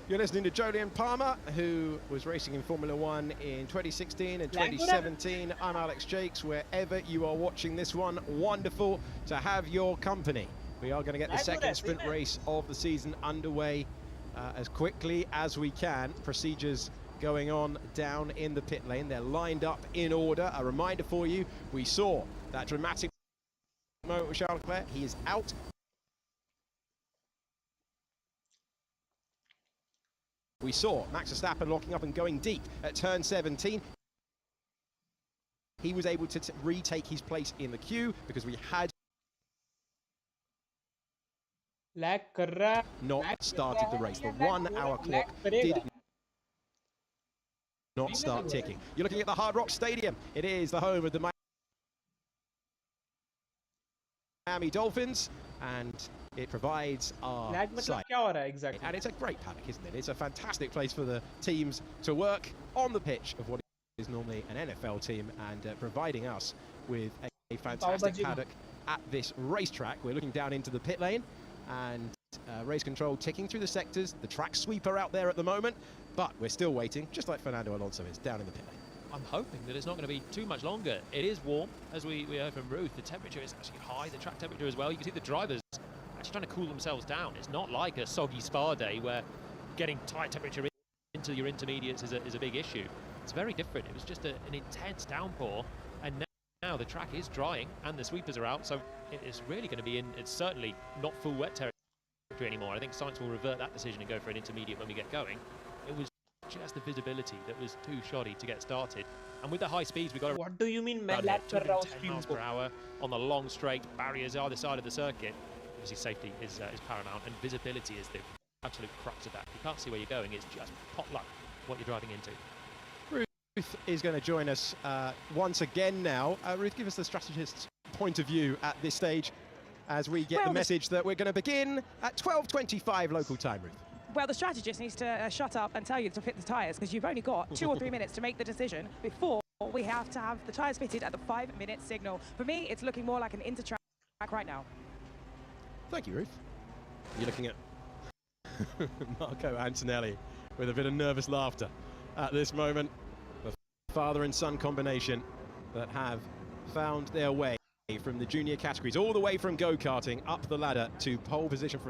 You're listening to Jolien Palmer, who was racing in Formula One in 2016 and 2017. I'm Alex Jakes. Wherever you are watching this one, wonderful to have your company. We are going to get the second sprint race of the season underway as quickly as we can. Procedures going on down in the pit lane. They're lined up in order. A reminder for you, we saw that dramatic moment with Charles Leclerc. He is out. We saw Max Verstappen locking up and going deep at turn 17. He was able to retake his place in the queue because we had not started the race. The 1 hour clock did not start ticking. You're looking at the Hard Rock Stadium. It is the home of the Miami Dolphins, and it provides our site. And it's a great paddock, isn't it? It's a fantastic place for the teams to work on the pitch of what is normally an NFL team and providing us with a fantastic paddock at this racetrack. We're looking down into the pit lane and race control ticking through the sectors. The track sweeper out there at the moment, but we're still waiting, just like Fernando Alonso is down in the pit lane. I'm hoping that it's not going to be too much longer. It is warm, as we heard from Ruth. The temperature is actually high, the track temperature as well. You can see the drivers actually trying to cool themselves down. It's not like a soggy Spa day where getting tight temperature into your intermediates is a big issue. It's very different. It was just an intense downpour, and now the track is drying and the sweepers are out, so it is really going to be it's certainly not full wet territory anymore. I think Sainz will revert that decision and go for an intermediate when we get going. It was just the visibility that was too shoddy to get started, and with the high speeds we got What do you mean मैं 10 miles per hour on the long straight barriers either side of the circuit. Obviously safety is paramount, and visibility is the absolute crux of that. You can't see where you're going. It's just pot luck what you're driving into. Ruth is going to join us once again now. Ruth, give us the strategist's point of view at this stage as we get the message that we're going to begin at 12:25 local time, Ruth. Well, the strategist needs to shut up and tell you to fit the tyres, because you've only got 2 or 3 minutes to make the decision before we have to have the tyres fitted at the 5-minute signal. For me, it's looking more like an inter-track right now. Thank you, Ruth. You're looking at Marco Antonelli with a bit of nervous laughter at this moment. The father and son combination that have found their way from the junior categories, all the way from go-karting up the ladder to pole position for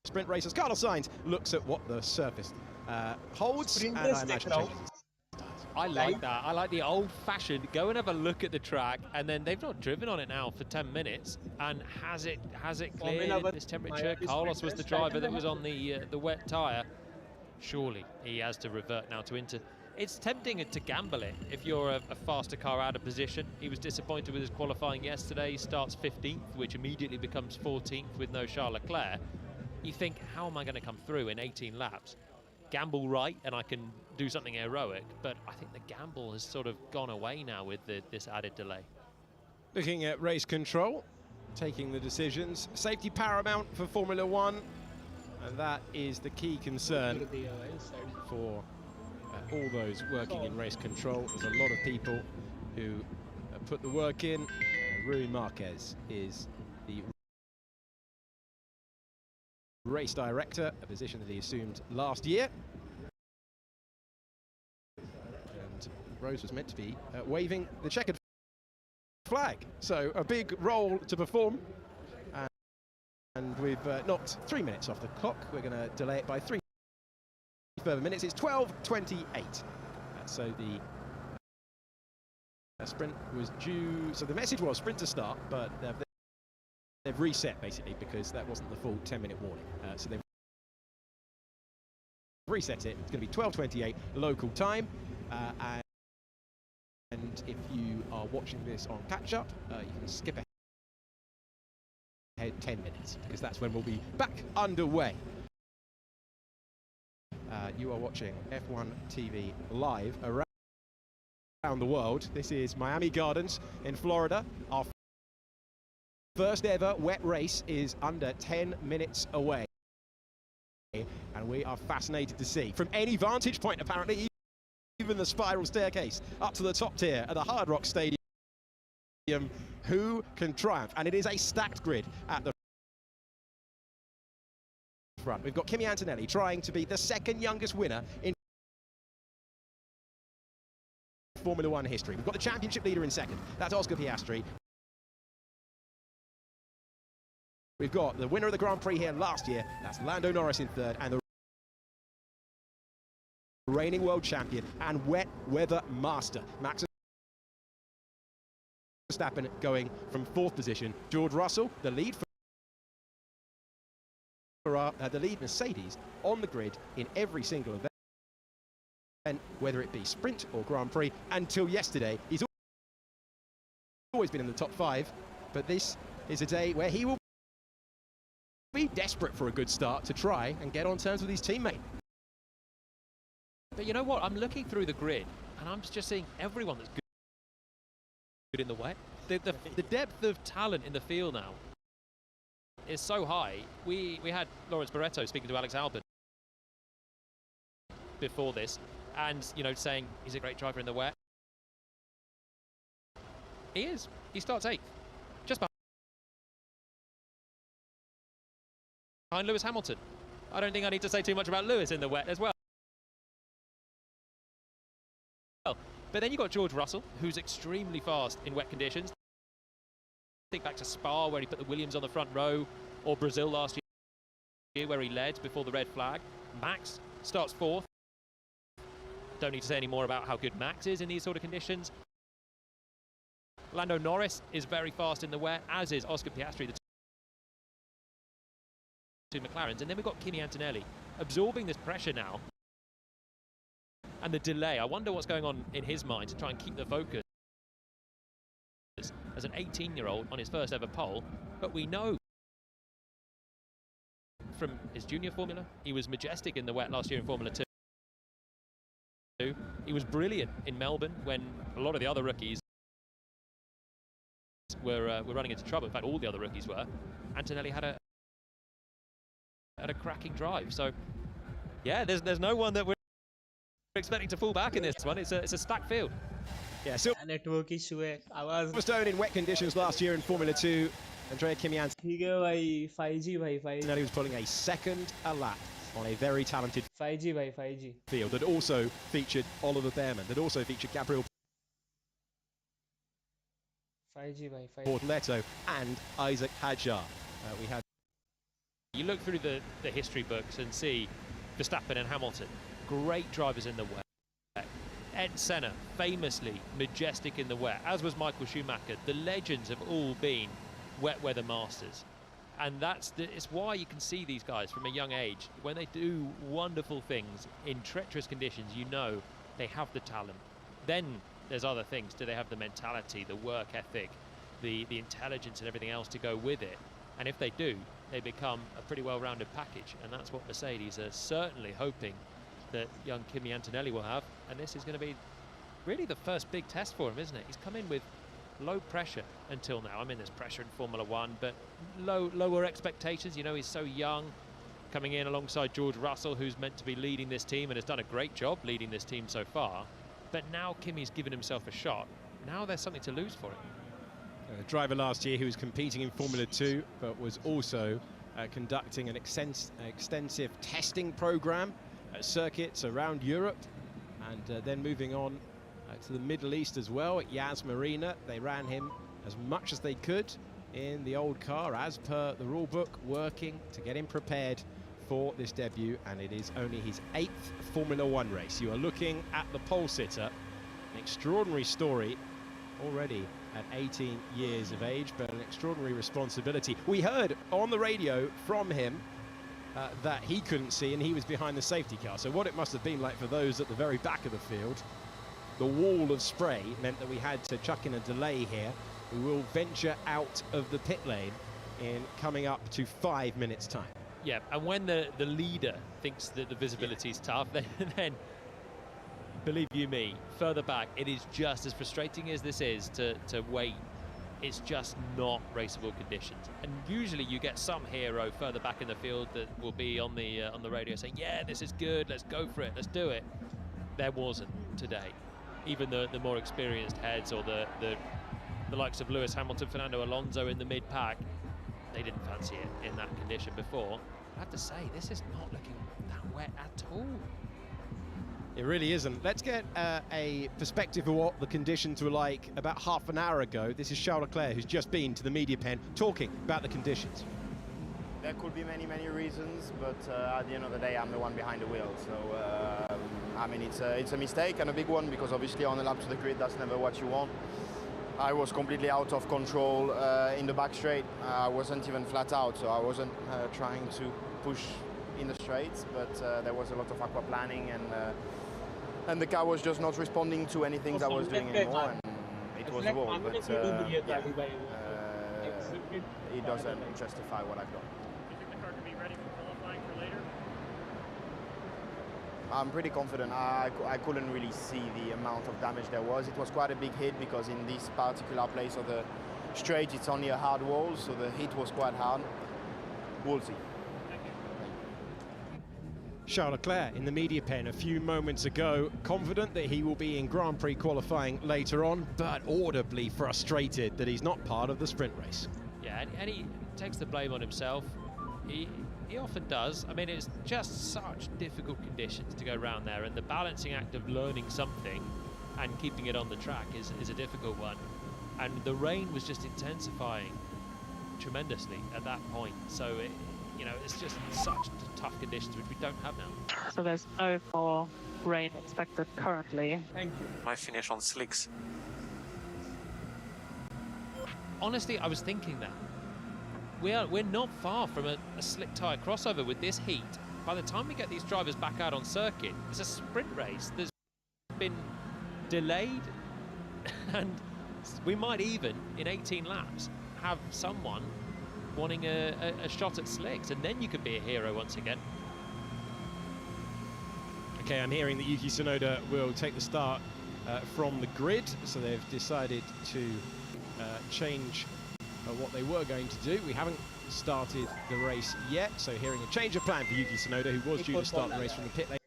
sprint racers. Carlos Sainz looks at what the surface holds, and I imagine I like that. I like the old-fashioned go and have a look at the track, and then they've not driven on it now for 10 minutes. And has it cleared this temperature? Carlos was the driver that was on the wet tyre. Surely he has to revert now to Inter. It's tempting to gamble it if you're a faster car out of position. He was disappointed with his qualifying yesterday. He starts 15th, which immediately becomes 14th with no Charles Leclerc. You think, how am I going to come through in 18 laps? Gamble right, and I can do something heroic, but I think the gamble has sort of gone away now with this added delay. Looking at race control, taking the decisions. Safety paramount for Formula One, and that is the key concern for all those working in race control. There's a lot of people who put the work in. Rui Marquez is the race director, a position that he assumed last year. And Rose was meant to be waving the checkered flag, so a big role to perform. And we've knocked 3 minutes off the clock. We're going to delay it by 3 further minutes. It's 12:28. So the sprint was due, so the message was sprint to start, but they've reset basically because that wasn't the full 10-minute warning. So they've reset it. It's going to be 12:28 local time. And if you are watching this on catch-up, you can skip ahead 10 minutes because that's when we'll be back underway. You are watching F1 TV live around the world. This is Miami Gardens in Florida. Our first ever wet race is under 10 minutes away, and we are fascinated to see from any vantage point, apparently, even the spiral staircase up to the top tier at the Hard Rock Stadium, who can triumph. And it is a stacked grid at the front. We've got Kimi Antonelli trying to be the second youngest winner in Formula One history. We've got the championship leader in second. That's Oscar Piastri. We've got the winner of the Grand Prix here last year. That's Lando Norris in third, and the reigning world champion and wet weather master Max Verstappen going from fourth position. George Russell, the lead the lead Mercedes on the grid in every single event, whether it be sprint or Grand Prix. Until yesterday, he's always been in the top 5, but this is a day where he will be desperate for a good start to try and get on terms with his teammate. But you know what? I'm looking through the grid, and I'm just seeing everyone that's good in the wet. The depth of talent in the field now is so high. We had Lawrence Barretto speaking to Alex Albon before this, and saying he's a great driver in the wet. He is. He starts 8th, just behind Lewis Hamilton. I don't think I need to say too much about Lewis in the wet as well. But then you've got George Russell, who's extremely fast in wet conditions. Think back to Spa, where he put the Williams on the front row, or Brazil last year, where he led before the red flag. Max starts 4th. Don't need to say any more about how good Max is in these sort of conditions. Lando Norris is very fast in the wet, as is Oscar Piastri, the two McLarens. And then we've got Kimi Antonelli absorbing this pressure now. And the delay, I wonder what's going on in his mind to try and keep the focus as an 18-year-old on his first ever pole. But we know from his junior formula, he was majestic in the wet last year in Formula 2. He was brilliant in Melbourne when a lot of the other rookies were running into trouble. In fact, all the other rookies were. Antonelli had a cracking drive. So, yeah, there's no one that we're expecting to fall back in this one. It's a stacked field. Yeah, so network issue है आवाज Silverstone in wet conditions last year in Formula 2. Andrea Kimi ठीक है भाई 5G भाई 5G Antonelli was pulling a second a lap on a very talented 5G भाई 5G field that also featured Oliver Behrman, that also featured Gabriel 5G भाई 5G Bortoleto and Isaac Hadjar. We had. You look through the history books and see Verstappen and Hamilton, great drivers in the wet. Ed Senna, famously majestic in the wet, as was Michael Schumacher. The legends have all been wet weather masters. And it's why you can see these guys from a young age. When they do wonderful things in treacherous conditions, you know they have the talent. Then there's other things. Do they have the mentality, the work ethic, the intelligence and everything else to go with it? And if they do, they become a pretty well-rounded package. And that's what Mercedes are certainly hoping that young Kimi Antonelli will have. And this is going to be really the first big test for him, isn't it? He's come in with low pressure until now. I mean, there's pressure in Formula 1, but lower expectations. You know, he's so young, coming in alongside George Russell, who's meant to be leading this team and has done a great job leading this team so far. But now Kimi's given himself a shot. Now there's something to lose for him. A driver last year who was competing in Formula 2, but was also conducting an extensive testing program at circuits around Europe, and then moving on to the Middle East as well at Yas Marina. They ran him as much as they could in the old car, as per the rule book, working to get him prepared for this debut, and it is only his 8th Formula 1 race. You are looking at the pole sitter, an extraordinary story already at 18 years of age, but an extraordinary responsibility. We heard on the radio from him that he couldn't see, and he was behind the safety car. So what it must have been like for those at the very back of the field. The wall of spray meant that we had to chuck in a delay here. We will venture out of the pit lane in coming up to 5 minutes time. Yeah, and when the leader thinks that the visibility is tough, then believe you me, further back, it is just as frustrating as this is to wait. It's just not raceable conditions. And usually you get some hero further back in the field that will be on the radio saying, yeah, this is good, let's go for it, let's do it. There wasn't today. Even the more experienced heads, or the likes of Lewis Hamilton, Fernando Alonso in the mid-pack, they didn't fancy it in that condition before. I have to say, this is not looking that wet at all. It really isn't. Let's get a perspective of what the conditions were like about half an hour ago. This is Charles Leclerc, who's just been to the media pen, talking about the conditions. There could be many reasons, but at the end of the day, I'm the one behind the wheel. So, I mean, it's a mistake, and a big one, because obviously on the lap to the grid, that's never what you want. I was completely out of control in the back straight. I wasn't even flat out, so I wasn't trying to push in the straights, but there was a lot of aquaplaning, and the car was just not responding to anything I was doing anymore, and it was a wall. But yeah, it doesn't justify what I've done. I'm pretty confident. I couldn't really see the amount of damage there was. It was quite a big hit, because in this particular place of the straight, it's only a hard wall, so the hit was quite hard. We'll see. Charles Leclerc in the media pen a few moments ago, confident that he will be in Grand Prix qualifying later on, but audibly frustrated that he's not part of the sprint race. Yeah, and he takes the blame on himself. He often does. I mean, it's just such difficult conditions to go around there, and the balancing act of learning something and keeping it on the track is a difficult one. And the rain was just intensifying tremendously at that point. So, it's just such tough conditions, which we don't have now. So there's no more rain expected currently. Thank you. My finish on slicks. Honestly, I was thinking that. We're not far from a slick tyre crossover with this heat. By the time we get these drivers back out on circuit, it's a sprint race that's been delayed, and we might even, in 18 laps, have someone wanting a shot at slicks, and then you could be a hero once again. Okay, I'm hearing that Yuki Tsunoda will take the start from the grid, so they've decided to change what they were going to do. We haven't started the race yet, so hearing a change of plan for Yuki Tsunoda, who was due to start the race from the pit lane.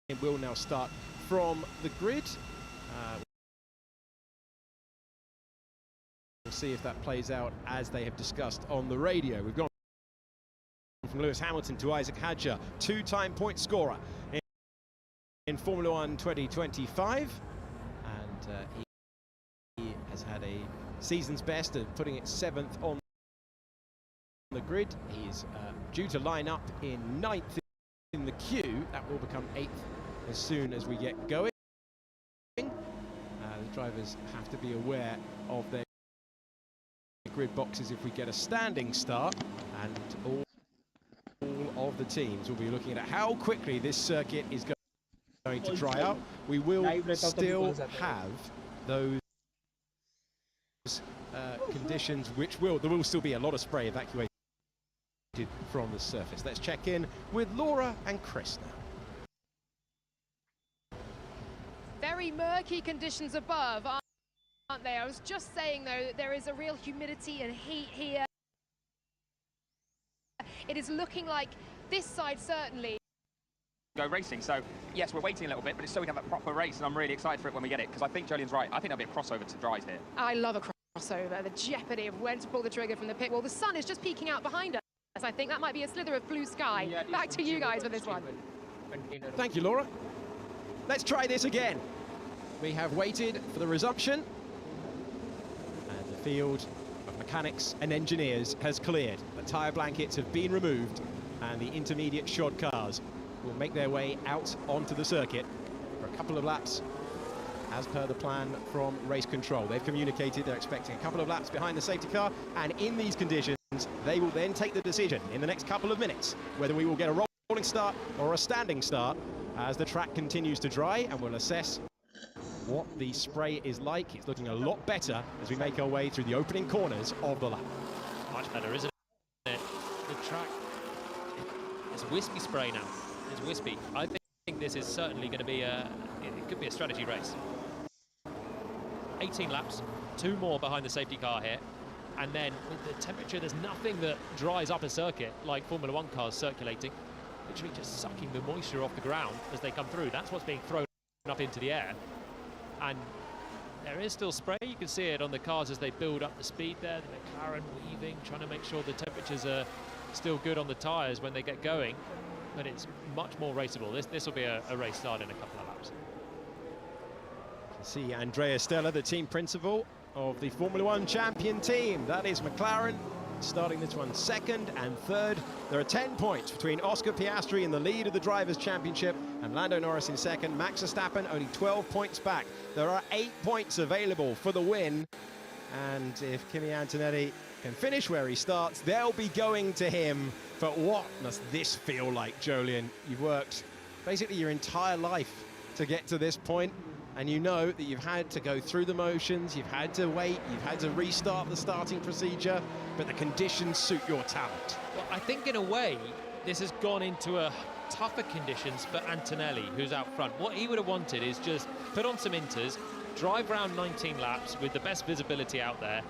It will now start from the grid. We'll see if that plays out as they have discussed on the radio. We've gone from Lewis Hamilton to Isaac Hadjar, two-time point scorer in Formula 1 2025, and he has had a season's best of putting it 7th on the grid. He's due to line up in 9th in the queue. That will become 8th as soon as we get going. The drivers have to be aware of their grid boxes if we get a standing start, and all of the teams will be looking at how quickly this circuit is going to dry out. We will still have those conditions there will still be a lot of spray evacuated from the surface. Let's check in with Laura and Chris now. Very murky conditions above, aren't they? I was just saying, though, that there is a real humidity and heat here. It is looking like this side certainly go racing. So yes, we're waiting a little bit, but it's so we can have a proper race, and I'm really excited for it when we get it, because I think Jolene's right. I think there'll be a crossover to dries here. I love a crossover, the jeopardy of when to pull the trigger from the pit wall. The sun is just peeking out behind us. I think that might be a slither of blue sky. Yeah, back to you guys for this one. Thank you, Laura. Let's try this again. We have waited for the resumption, and the field of mechanics and engineers has cleared. The tyre blankets have been removed, and the intermediate shod cars will make their way out onto the circuit for a couple of laps as per the plan from race control. They've communicated they're expecting a couple of laps behind the safety car, and in these conditions they will then take the decision in the next couple of minutes whether we will get a rolling start or a standing start as the track continues to dry, and we'll assess what the spray is like. It's looking a lot better as we make our way through the opening corners of the lap. Much better, isn't it? The track is wispy spray now. It's wispy. I think this is certainly going to be it could be a strategy race. 18 laps, 2 more behind the safety car here, and then with the temperature, there's nothing that dries up a circuit like Formula 1 cars circulating, literally just sucking the moisture off the ground as they come through. That's what's being thrown up into the air, and there is still spray. You can see it on the cars as they build up the speed there. The McLaren weaving, trying to make sure the temperatures are still good on the tyres when they get going, but it's much more raceable. This will be a race start in a couple of laps. See Andrea Stella, the team principal of the Formula 1 champion team. That is McLaren, starting this one 2nd and 3rd. There are 10 points between Oscar Piastri in the lead of the Drivers' Championship and Lando Norris in 2nd. Max Verstappen only 12 points back. There are 8 points available for the win, and if Kimi Antonelli can finish where he starts, they'll be going to him. But what must this feel like, Jolien? You've worked basically your entire life to get to this point, and you know that you've had to go through the motions, you've had to wait, you've had to restart the starting procedure, but the conditions suit your talent. Well, I think in a way this has gone into a tougher conditions for Antonelli, who's out front. What he would have wanted is just put on some inters, drive around 19 laps with the best visibility out there,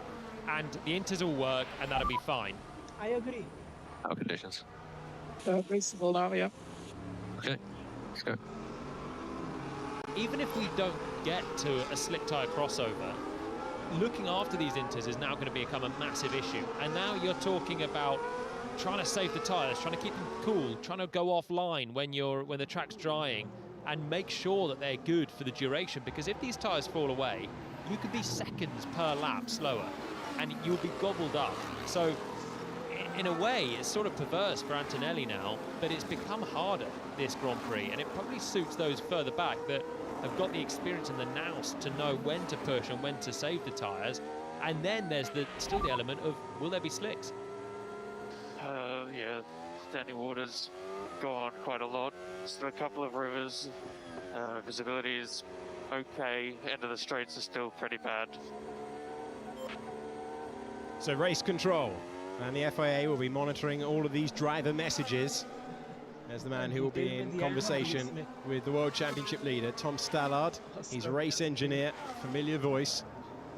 and the inters will work and that'll be fine. I agree. How conditions? Raceable now, yeah. Okay, let's go. Even if we don't get to a slick tyre crossover, looking after these inters is now going to become a massive issue. And now you're talking about trying to save the tyres, trying to keep them cool, trying to go offline when the track's drying, and make sure that they're good for the duration. Because if these tyres fall away, you could be seconds per lap slower, and you'll be gobbled up. So in a way, it's sort of perverse for Antonelli now, but it's become harder, this Grand Prix, and it probably suits those further back that have got the experience and the nous to know when to push and when to save the tyres. And then there's still the element of, will there be slicks? Yeah, standing water's gone quite a lot. Still a couple of rivers. Visibility is okay. End of the straights is still pretty bad. So race control, and the FIA will be monitoring all of these driver messages as the man who will be in conversation with the World Championship leader, Tom Stallard. He's race engineer, familiar voice,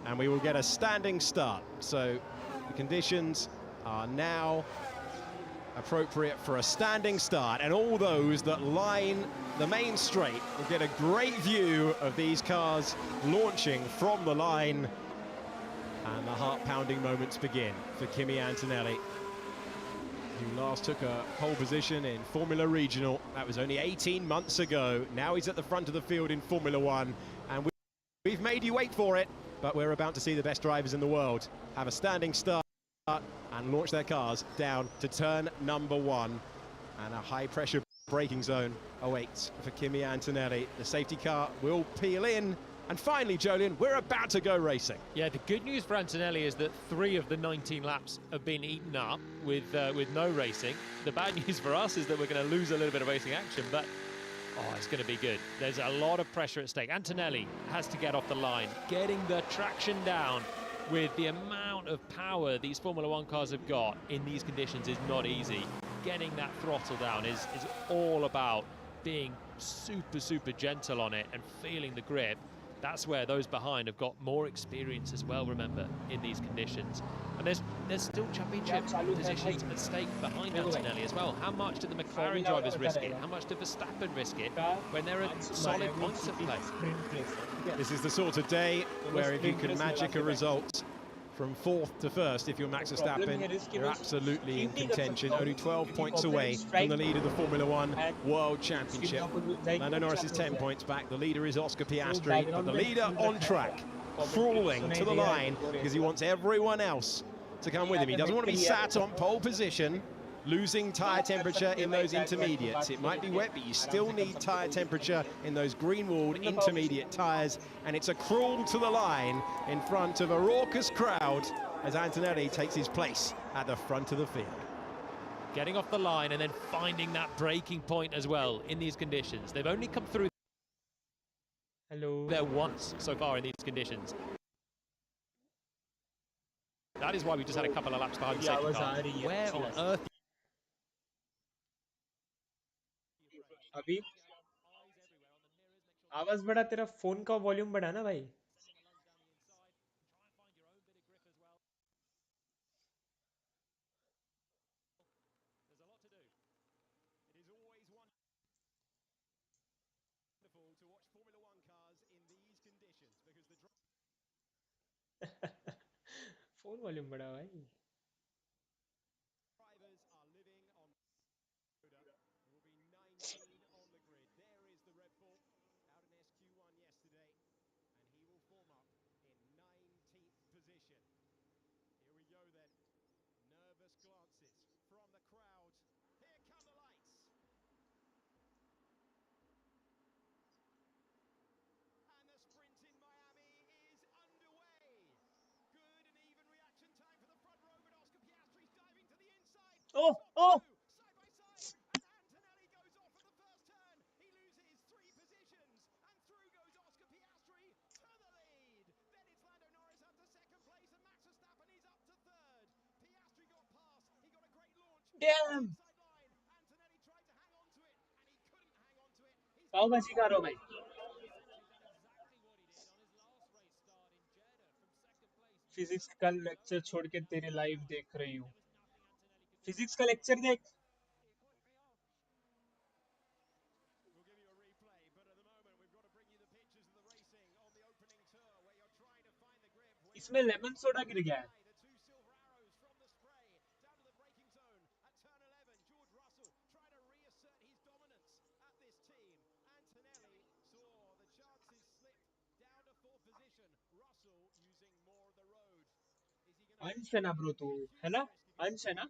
and we will get a standing start. So the conditions are now appropriate for a standing start, and all those that line the main straight will get a great view of these cars launching from the line, and the heart-pounding moments begin for Kimi Antonelli, who last took a pole position in Formula Regional. That was only 18 months ago. Now he's at the front of the field in Formula One, and we've made you wait for it, but we're about to see the best drivers in the world have a standing start and launch their cars down to turn number one, and a high-pressure braking zone awaits for Kimi Antonelli. The safety car will peel in, and finally, Jolien, we're about to go racing. Yeah, the good news for Antonelli is that 3 of the 19 laps have been eaten up with no racing. The bad news for us is that we're going to lose a little bit of racing action, but it's going to be good. There's a lot of pressure at stake. Antonelli has to get off the line, getting the traction down with the amount of power these Formula One cars have got in these conditions is not easy. Getting that throttle down is all about being super, super gentle on it and feeling the grip. That's where those behind have got more experience as well, remember, in these conditions. And there's still championship positions at stake behind Antonelli as well. How much do the McLaren drivers risk it? How much do Verstappen risk it when there are solid points at play? This is the sort of day where if you can magic a result from 4th to 1st, if you're Max Verstappen, you're absolutely in contention. Only 12 points away from the lead of the Formula One World Championship. Lando Norris is 10 points back. The leader is Oscar Piastri, but the leader on track, crawling to the line because he wants everyone else to come with him. He doesn't want to be sat on pole position, losing tyre temperature in those intermediates. It might be wet, but you still need tyre temperature in those green-walled intermediate tyres, and it's a crawl to the line in front of a raucous crowd as Antonelli takes his place at the front of the field. Getting off the line and then finding that breaking point as well in these conditions. They've only come through there once so far in these conditions. That is why we just had a couple of laps behind the safety car. Where on earth? अभी आवाज बढ़ा, तेरा phone का volume बढ़ा ना भाई. Phone volume बढ़ा भाई. Oh! Damn! पाव भाजी खा रहा हूँ भाई. फिजिक्स का लेक्चर छोड़ के तेरे लाइव देख रही हूँ. फिजिक्स का लेक्चर देख. इसमें लेमन सोडा गिर गया है। अंश है ना ब्रो, तू है ना, अंश है ना।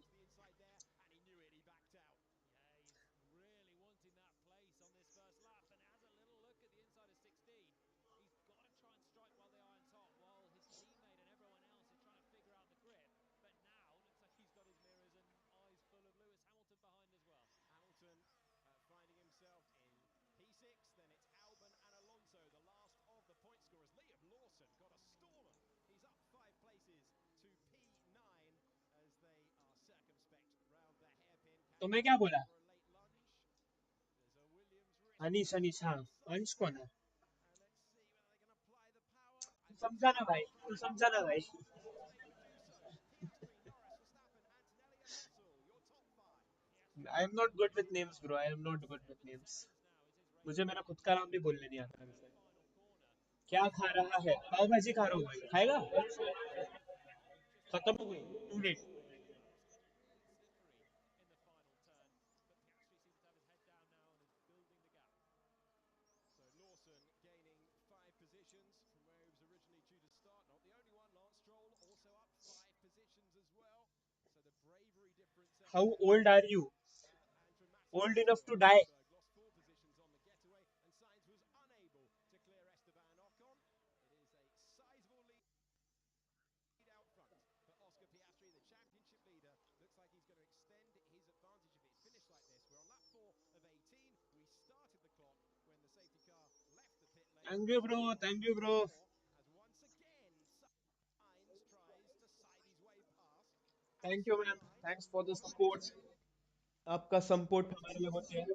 तो मैं क्या बोला? अनीश, अनीश, हाँ। अंश कौन है? तू समझा ना भाई, तू समझा ना भाई। I am not good with names bro, I am not good with names. मुझे मेरा खुद का नाम भी बोलने नहीं आता ढंग से। क्या खा रहा है? पाव भाजी खा रहा हूँ भाई, खाएगा? खत्म हो गई, too late. How old are you? Old enough to die. Thank you bro, thank you bro. Thank you man, thanks for the support. आपका सपोर्ट हमारे लिए होते हैं।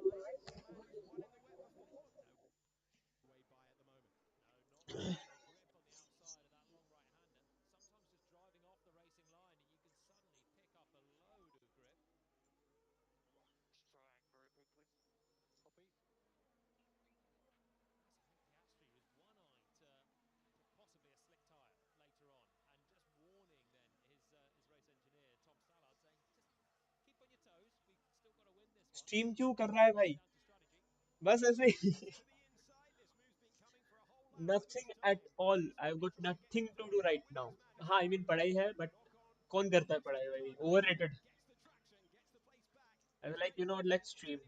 स्ट्रीम क्यों कर रहा है भाई? बस ऐसे ही। Nothing at all, I got nothing to do right now. हाँ आई मीन पढ़ाई है, बट कौन करता है पढ़ाई भाई? Overrated. I like, you know, like stream.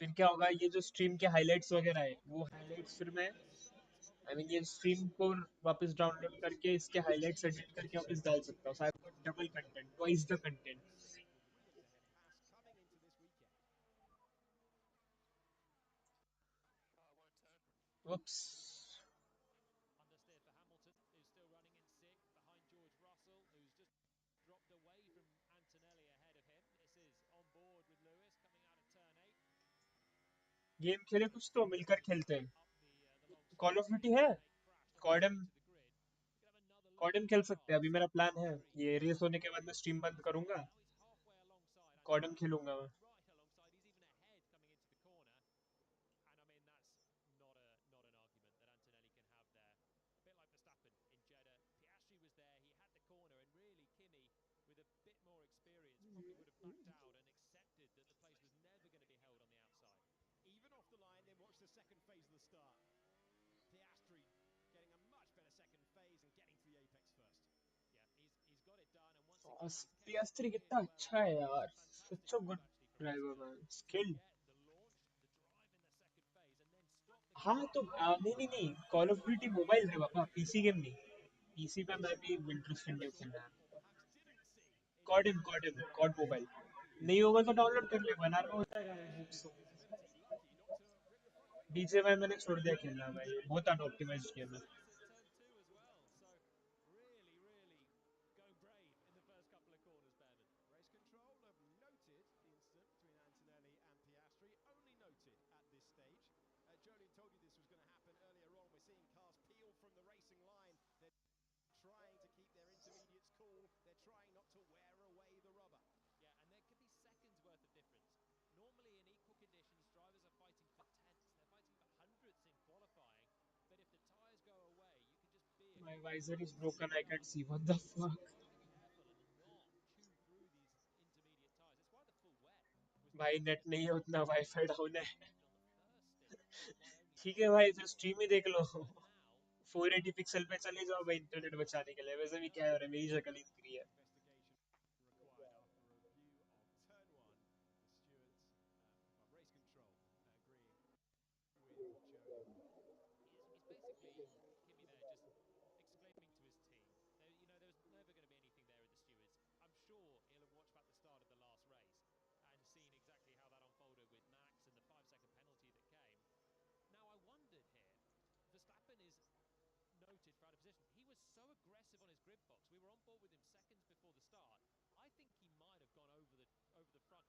फिर क्या होगा, ये जो स्ट्रीम के हाइलाइट्स वगैरह है, वो हाइलाइट्स फिर मैं आई मीन ये स्ट्रीम को वापस डाउनलोड करके इसके हाइलाइट्स एडिट करके वापस डाल सकता हूँ। So I got double content, twice the content. Whoops. Game खेले कुछ तो मिलकर खेलते हैं। कॉल ऑफ ड्यूटी है, कॉर्डम, कॉर्डम खेल सकते हैं। अभी मेरा प्लान है, ये रेस होने के बाद मैं स्ट्रीम बंद करूंगा, कॉर्डम खेलूंगा मैं। पियास्त्री कितना अच्छा है यार, such a good driver man, skilled. हाँ तो नहीं नहीं नहीं, कॉल ऑफ ड्यूटी मोबाइल है पापा, पीसी गेम नहीं। पीसी पे मैं भी इंटरेस्टेड नहीं खेलना है। कॉर्डम, कॉर्डम, कॉड मोबाइल। नहीं होगा तो डाउनलोड कर ले, बना रहा हो जाएगा। डीजे भाई मैंने छोड़ दिया खेलना भाई, बहुत अनऑप्टिमाइज्ड गेम है। My visor is broken. I can't see. What the fuck? भाई नेट नहीं है उतना वाईफाई डाउन है ठीक है भाई तो स्ट्रीम ही देख लो 480 पिक्सल पे चले जाओ भाई इंटरनेट बचाने के लिए वैसे भी क्या हो रहा है मेरी शक्ल ही दिख रही है required after a review of turn one. The stewards, race control, agreeing with Joe. He's basically Kimmy there just explaining to his team. There was never going to be anything there with the stewards. I'm sure he'll have watched back the start of the last race and seen exactly how that unfolded with Max and the 5-second penalty that came. Now I wondered here, Verstappen is noted for out of position. He was so aggressive on his grid box. We were on board with him seconds before the start. I think he might have gone over the front of his grid box.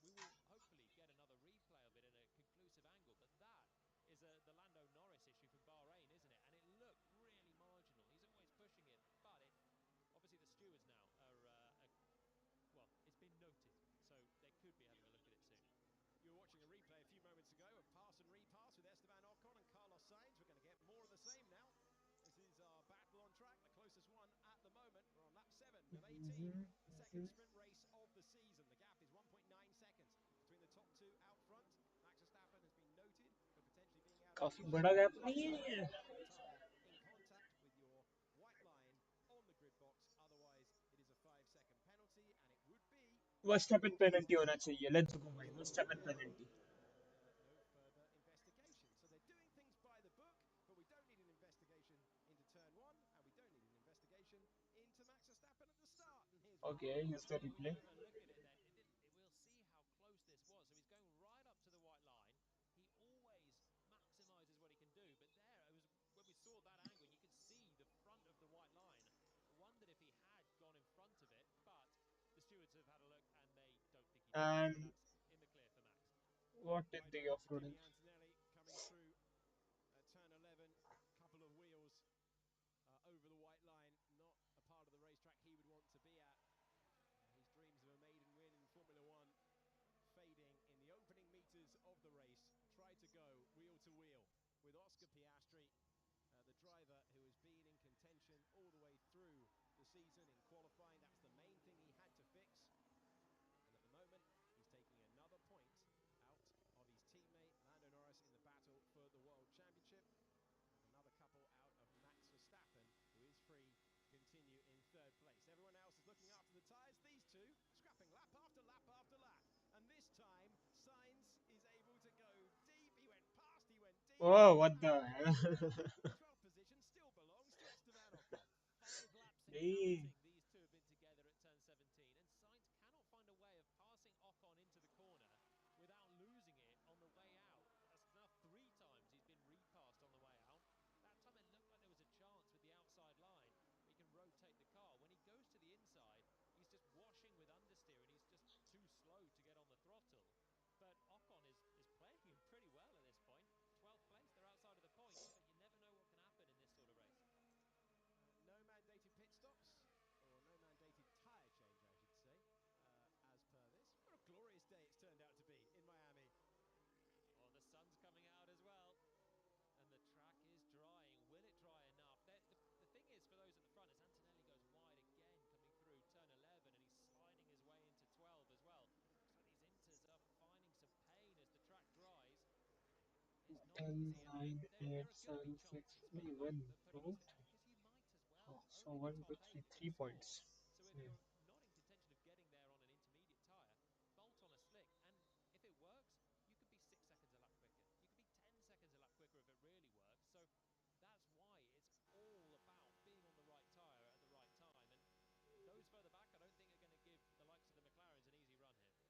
We will hopefully get another replay of it in a conclusive angle, but that is the Lando Norris issue from Bahrain, isn't it? And it looked really marginal. He's always pushing it, but obviously the stewards now well, it's been noted, so they could be having a look at it soon. You were watching a replay a few moments ago of pass and repass with Esteban Ocon and Carlos Sainz. We're going to get more of the same now. This is our battle on track, the closest one at the moment. We're on lap 7 of 18, the second sprint race of the season. The gap is 1.9 seconds between the top two out front. Max Verstappen has been noted for potentially being out of काफी position. बड़ा gap नहीं है ये Tire in contact with your white line on the grid box. Otherwise, it is a 5-second penalty, and it would be Verstappen penalty होना चाहिए let's go भाई Verstappen penalty no further investigation. So they're doing things by the book, but we don't need an investigation into turn one, and we don't need an investigation into Max Verstappen at the start. And here's why. Okay, here's the We can replay. have a look at it then. We'll see how close this was. So he's going right up to the white line. He always maximizes what he can do, but there it was when we saw that angle, you could see the front of the white line. I wondered if he had gone in front of it, but the stewards have had a look and they don't think he did. So And that's in the clear for Max. what did they offer him? Antonelli coming through turn 11, couple of wheels over the white line, not a part of the racetrack he would want to be at. His dreams of a maiden win in Formula One fading in the opening meters of the race. Tried to go wheel to wheel with Oscar Piastri, the driver who has been in contention all the way through the season in qualifying. That's the main thing he had to fix. And at the moment, he's taking another point out of his teammate Lando Norris in the battle for the World Championship. And another couple out of Max Verstappen, who is free to continue in third place. Everyone else is looking after the tyres. These two scrapping lap after lap after lap. And this time, Sainz is able to go deep. He went past, he went deep. Whoa, what the hell? 12th position still belongs to Esteban Ocon. 5 laps and Hey. counting these two have been together at turn 17, and Sainz cannot find a way of passing Ocon into the corner without losing it on the way out. That's now 3 times he's been repassed on the way out. That time it looked like there was a chance with the outside line where he can rotate the car. When he goes to the inside, he's just washing with understeer and he's just too slow to get on the throttle. But Ocon is playing him pretty well at this point. 12th place, they're outside of the points, but you never know what can happen in this sort of race. No mandated pit stops, or no mandated tyre change, I should say, as per this. What a glorious day it's turned out to be in Miami. Oh, the sun's coming out as well. And the track is drying. Will it dry enough? The thing is, for those at the front, as Antonelli goes wide again, coming through turn 11, and he's sliding his way into 12 as well. Looks like these Inters are finding some pain as the track dries. It's not 10, easy, and 9, there 8, are going to be 7, 6, chances for 1, putting 2, his head, because you might as well. oh, so Only the 1, top 2, 3, 8 that 3 can score. points. So if you're not in contention of getting there on an intermediate tyre, bolt on a slick, and if it works, you could be 6 seconds a lap quicker. You could be 10 seconds a lap quicker if it really works. So that's why it's all about being on the right tyre at the right time. And those further back, I don't think are going to give the likes of the McLarens an easy run here.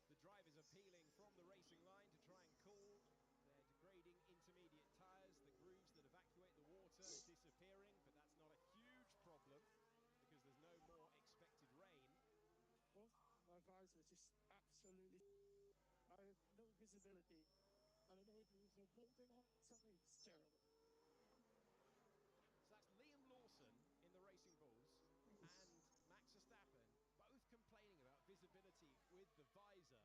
The drivers are peeling from the racing line to try and cool their degrading intermediate tyres. The grooves that evacuate the water are disappearing, but that's not a huge problem because there's no more expected rain. My visor is just absolutely. I have no visibility. I don't know if it's a building or something. It's terrible. So that's Liam Lawson in the Racing Bulls and Max Verstappen both complaining about visibility with the visor.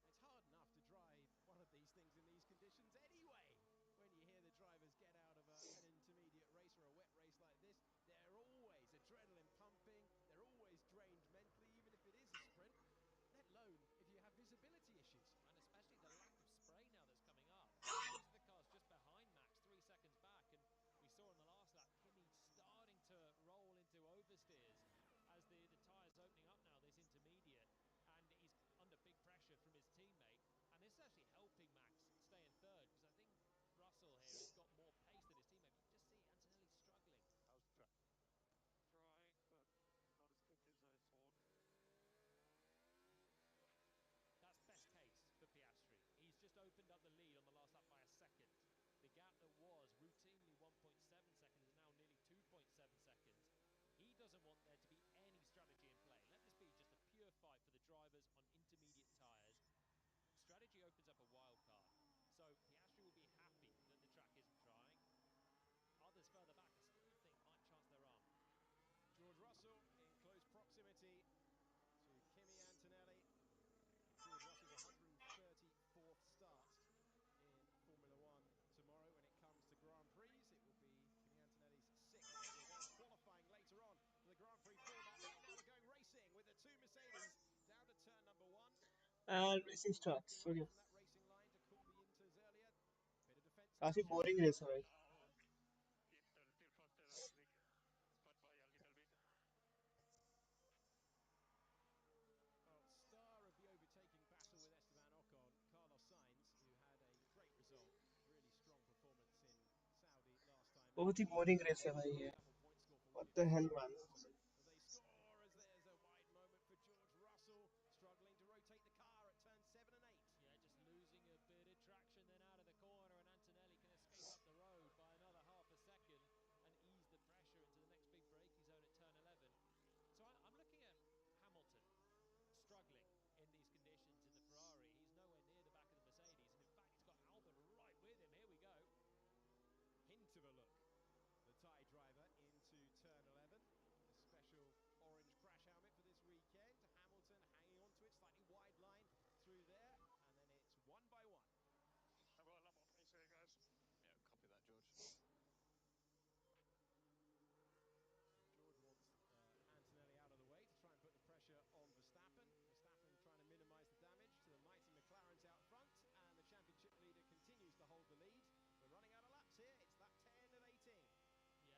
It's hard enough to drive one of these things in these conditions anyway. When you hear the drivers get out of an intermediate race or a wet race And racing starts. Okay. from that racing line to call the inters earlier. Bit of defense काफी now. boring race है भाई. Well, star of the overtaking battle with Esteban Ocon, Carlos Sainz, who had a great result, really strong performance in Saudi last time बहुत ही out. boring race है भाई ये. Double point score for What Williams the and hell, man? Hamilton. They score as there's a wide moment for George Russell, struggling to rotate the car at turns 7 and 8. Yeah, just losing a bit of traction then out of the corner, and Antonelli can escape up the road by another half a second and ease the pressure into the next big braking zone at turn 11. So I'm looking at Hamilton struggling in these conditions in the Ferrari. He's nowhere near the back of the Mercedes, and in fact he's got Albon right with him. Here we go. Hint of a look. The Thai driver into turn 11. A special orange crash helmet for this weekend. Hamilton hanging on to it, slightly wide line through there, and then it's one by one. I've got a lot more pace here, guys. Yeah, copy that, George. George wants Antonelli out of the way to try and put the pressure on Verstappen. Verstappen trying to minimise the damage to the mighty McLarens out front, and the championship leader continues to hold the lead. We're running out of laps here. It's lap 10 of 18.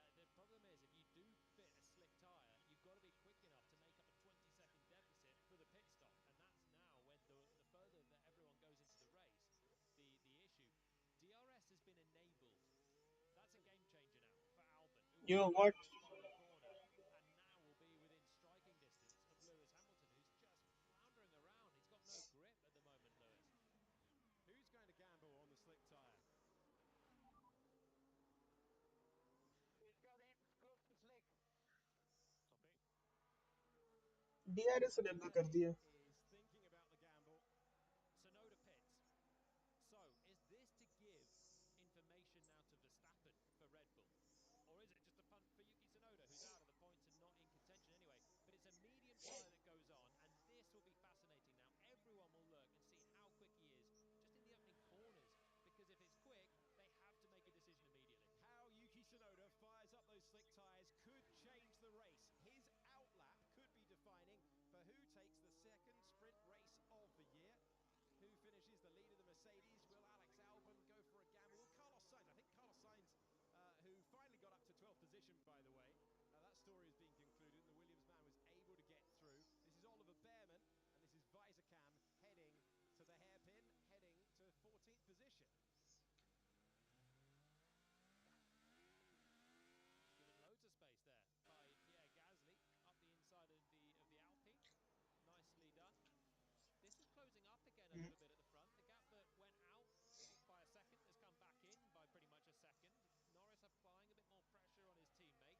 Yeah, the problem is if you do fit a slick tyre, you've got to be quick enough to make up a 20-second deficit for the pit stop, and that's now when the further that everyone goes into the race, the issue. DRS has been enabled. That's a game changer now for Albon, who You will know be what? able to spot the corner and now will be within striking distance of Lewis Hamilton, who's just floundering around. He's got no grip at the moment, Lewis. Who's going to gamble on the slick tyre? He's got in close to slick. Copy. DRS रद्द कर दिया. Is thinking about the gamble. Sonoda pits. So, is this to give information now to Verstappen for Red Bull? Or is it just a punt for Yuki Tsunoda, who's out of the points and not in contention anyway? But it's a medium tyre that goes on, and this will be fascinating now. Everyone will look and see how quick he is just in the opening corners, because if it's quick, they have to make a decision immediately. How Yuki Tsunoda fires up those slick tyres could change the race. His outlap could be defining for who takes the second sprint race of the year. Who finishes the lead of the Mercedes? Will Alex Albon go for a gamble? Will Carlos Sainz? I think Carlos Sainz, who finally got up to 12th position, by the way. That story has been concluded, and the Williams man was able to get through. This is Oliver Behrman, and this is Visacam heading to the hairpin, heading to 14th position. Given loads of space there by Pierre Gasly up the inside of the Alpine. Nicely done. This is closing up again a little bit at the front. The gap that went out by a second has come back in by pretty much a second. Norris applying a bit more pressure on his teammate.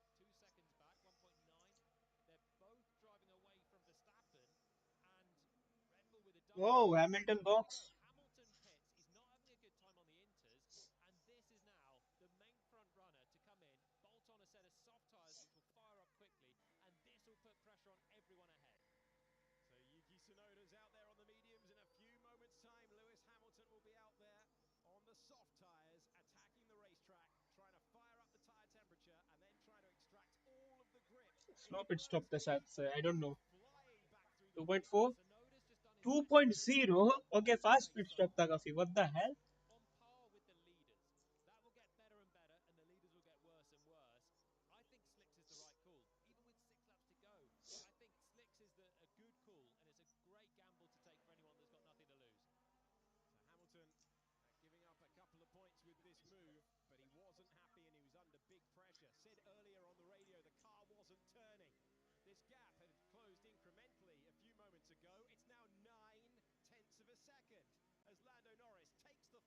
2 seconds back, 1.9. They're both driving away from Verstappen, and Red Bull with a double. Oh, Hamilton box. Hamilton pits. He's not having a good time on the inters, and this is now the main front runner to come in, bolt on a set of soft tyres which will fire up quickly, and this will put pressure on everyone ahead. So Yuki Tsunoda's out there on the mediums. In a few moments' time, Lewis Hamilton will be out there on the soft tyres, attacking the racetrack, trying to fire up the tyre temperature, and then trying to extract all of the grip. Slow pit stop the शायद से. I don't know. Flying back through 2.4. Sonoda's just done his 2.0. Okay, fast pit stop था काफी. What the hell? On par with the leaders. That will get better and better, and the leaders will get worse and worse. I think Slicks is the right call, even with 6 laps to go. I think Slicks is a good call, and it's a great gamble to take for anyone that's got nothing to lose. So Hamilton giving up a couple of points with this move, but he wasn't happy and he was under big pressure. Said earlier on the radio the car wasn't turning. This gap had closed incrementally a few moments ago. It's now 9/10 of a second as Lando Norris takes the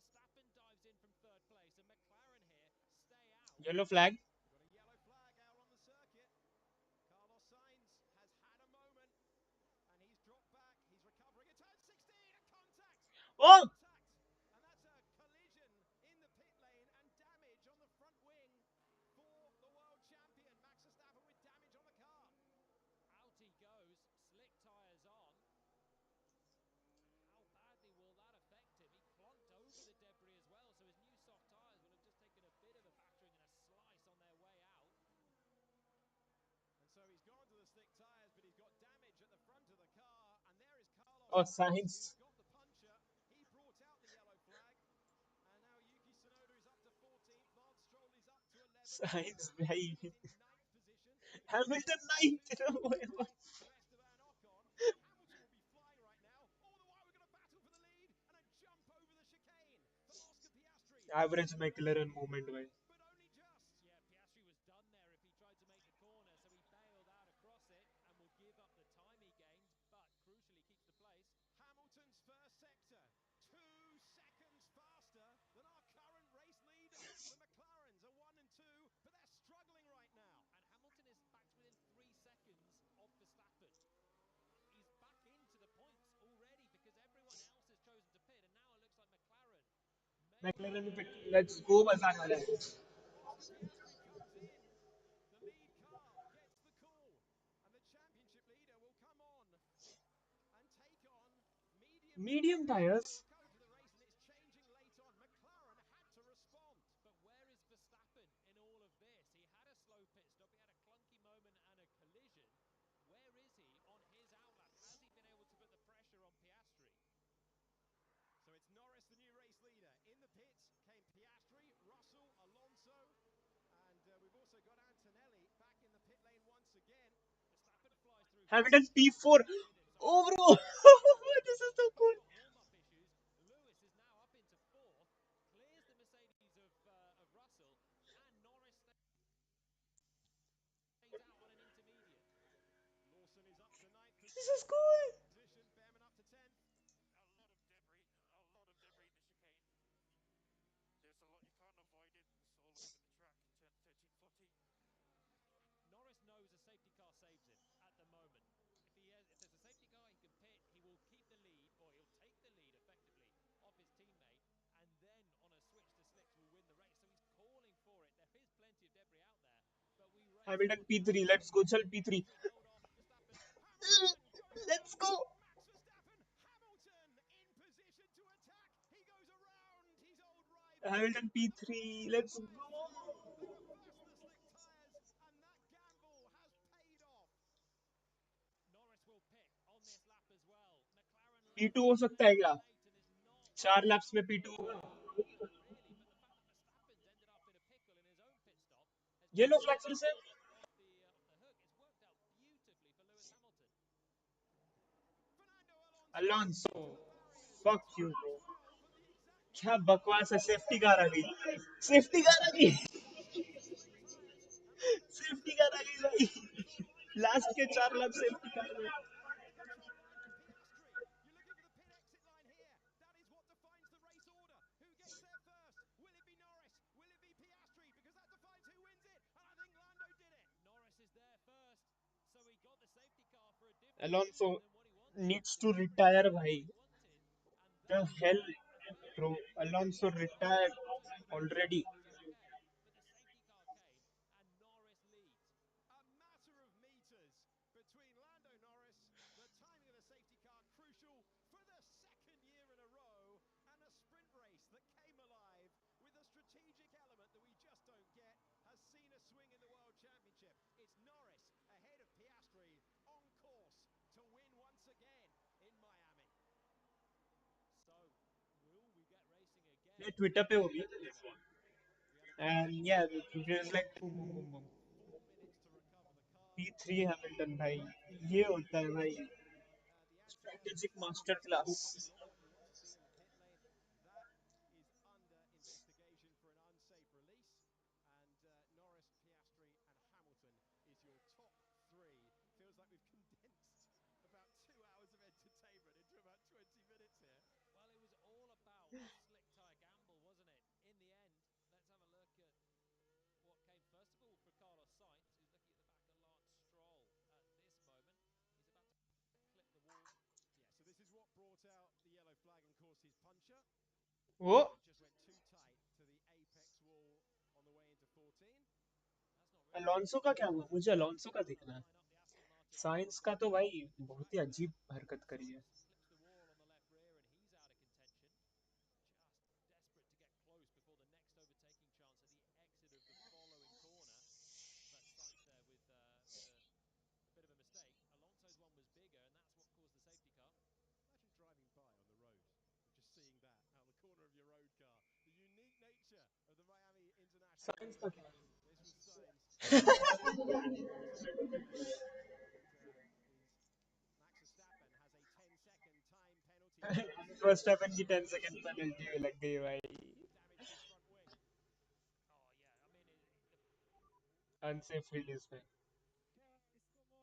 Verstappen dives in from third place, and McLaren here stay out. Yellow flag. Got a yellow flag out on the circuit. Carlos Sainz has had a moment, and he's dropped back. He's recovering. At turn 16, a contact. Oh! Contact, and that's a collision in the pit lane and damage on the front wing for the world champion Max Verstappen with damage on the car. Out he goes, slick tyres on. How badly will that affect him? He clonked over the debris as well, so his new soft tyres will have just taken a bit of a battering and a slice on their way out. And so he's gone to the slick tyres, but he's got damage at the front of the car. And there is Carlos Oh, Sainz, who's Sainz. got the puncher. He brought out the yellow flag. And now Yuki Tsunoda is up to 14th. Lance Stroll is up to 11th. Sainz, Hamilton bhai. is in 9th position. Hamilton Two 9th. seconds behind Esteban Ocon. Hamilton will be flying right now. All the while we're going to battle for the lead and a jump over the chicane for Oscar Piastri. Average McLaren movement, bhai. But only just. Yeah, Piastri was done there if he tried to make the corner, so he bailed out across it and will give up the time he gained, but crucially keeps the place. Hamilton's first sector, 2 seconds faster than our current race leader. The McLarens are 1 and 2, but they're struggling right now. And Hamilton is back to within 3 seconds of Verstappen. He's back into the points already because everyone else has chosen to pit, and now it looks like McLaren. McLaren pit. Let's go, मजाक आ रहा है. Oscar Piastri comes in. The lead car gets the call, and the championship leader will come on and take on Medium tires. Look over the race, and it's changing late on. McLaren had to respond. But where is Verstappen in all of this? He had a slow pit stop, he had a clunky moment and a collision. Where is he on his outlap? Has he been able to put the pressure on Piastri? So it's Norris, the new race leader. In the pits came Piastri, Russell, Alonso, and we've also got Antonelli back in the pit lane once again. Verstappen flies through. Hamilton P4. Oh, bro. This is so cool. Warm-up issues. Lewis is now up into 4th, clears the Mercedes of Russell, and Norris stays out on an intermediate. Lawson is up to 9th This is cool. position, Behrman up to 10th. A lot of debris in the chicane. There's a lot, you can't avoid it. It's all over the track. Turn 13, 14. Norris knows a safety car saves him at the moment. If there's a safety car, he can pit, he will keep the lead, or he'll take the lead effectively off his teammate, and then on a switch to slicks will win the race. So he's calling for it. There is plenty of debris out there, but we race Hamilton on. P3. Let's go, chal P3. Hold on, Verstappen. Hamilton going Let's go. Max Verstappen. Hamilton in position to attack. He goes around his old rival. Hamilton P3. Let's go. They were first the slick tyres, and that gamble has paid off. Norris will pit on this lap as well. McLaren P2 हो सकता है क्या? 4 laps में P2 होगा. really, but the fact that Verstappen's ended up in a pickle in his own pit stop has Yellow flag फिर से. off the hook. It's worked out beautifully for Lewis Hamilton. Alonso. Fuck you, bro. क्या बकवास है. Safety car आ गई. Safety car आ गई. Safety car आ गई भाई. Last के 4 लैप सेफ्टी कार में. You're looking for the pit exit line here. That is what defines the race order. Who gets there first? Will it be Norris? Will it be Piastri? Because that defines who wins it. And I think Lando did it. Norris is there first, so he got the safety car for a different Alonso reason than what he wanted. needs to retire, bhai. The hell, bro. Alonso retired already. But the safety car came and Norris leads. A matter of meters between Lando Norris, the timing of the safety car crucial for the second year in a row, and a sprint race that came alive with a strategic element that we just don't get has seen a swing in the World Championship. It's Norris ahead of Piastri on course to win once again in Miami. So, will we get racing again? ये Twitter पे होगी. And yeah, there's like boom, boom, boom, boom. P3 Hamilton, भाई. ये होता है भाई. Strategic master class. Is under investigation for an unsafe release, and Norris, Piastri and Hamilton is your top 3. Feels like we've condensed about 2 hours of entertainment into about 20 minutes here. Well, it was all about slick tyre gamble. वो Alonso का क्या हुआ? मुझे Alonso का देखना है। Science का तो भाई बहुत ही अजीब हरकत करी है। Desperate to get close before the next overtaking chance at the exit of the following corner, but Sainz there with a bit of a mistake. Alonso's one was bigger, and that's what caused the safety car. Imagine driving by on the road and just seeing that out the corner of your road car. The unique nature of the Miami International science का Circuit. क्या? This was Sainz. Time penalty. It is Max Verstappen has a 10-second time penalty against him. First अपन की 10 second penalty में लग गई भाई। Damaged his front wing. Oh yeah, I mean the unsafe release में। Guys, come on.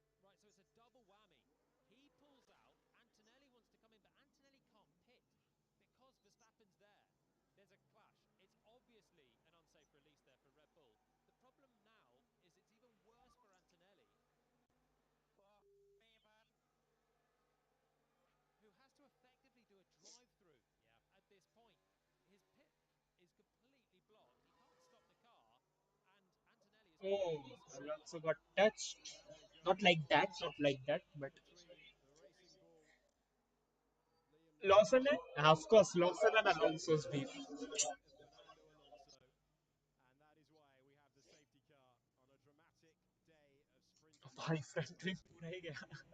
right. So it's a double whammy. He pulls out. Antonelli wants to come in, but Antonelli can't pit because Verstappen's there. There's a clash. It's obviously an unsafe release there for Red Bull. The problem now is it's even worse for Antonelli, who has to effectively do a drive-through. Yeah. At this point, his pit is completely blocked. He can't stop the car, and Antonelli is Oh, completely screwed. Alonso got touched. Not like that, but Lawson है? Of course, Lawson and Alonso's beef. Fernando Alonso. And that is why we have the safety car on a dramatic day of sprinting. भाई front wing पूरा ही गया। Another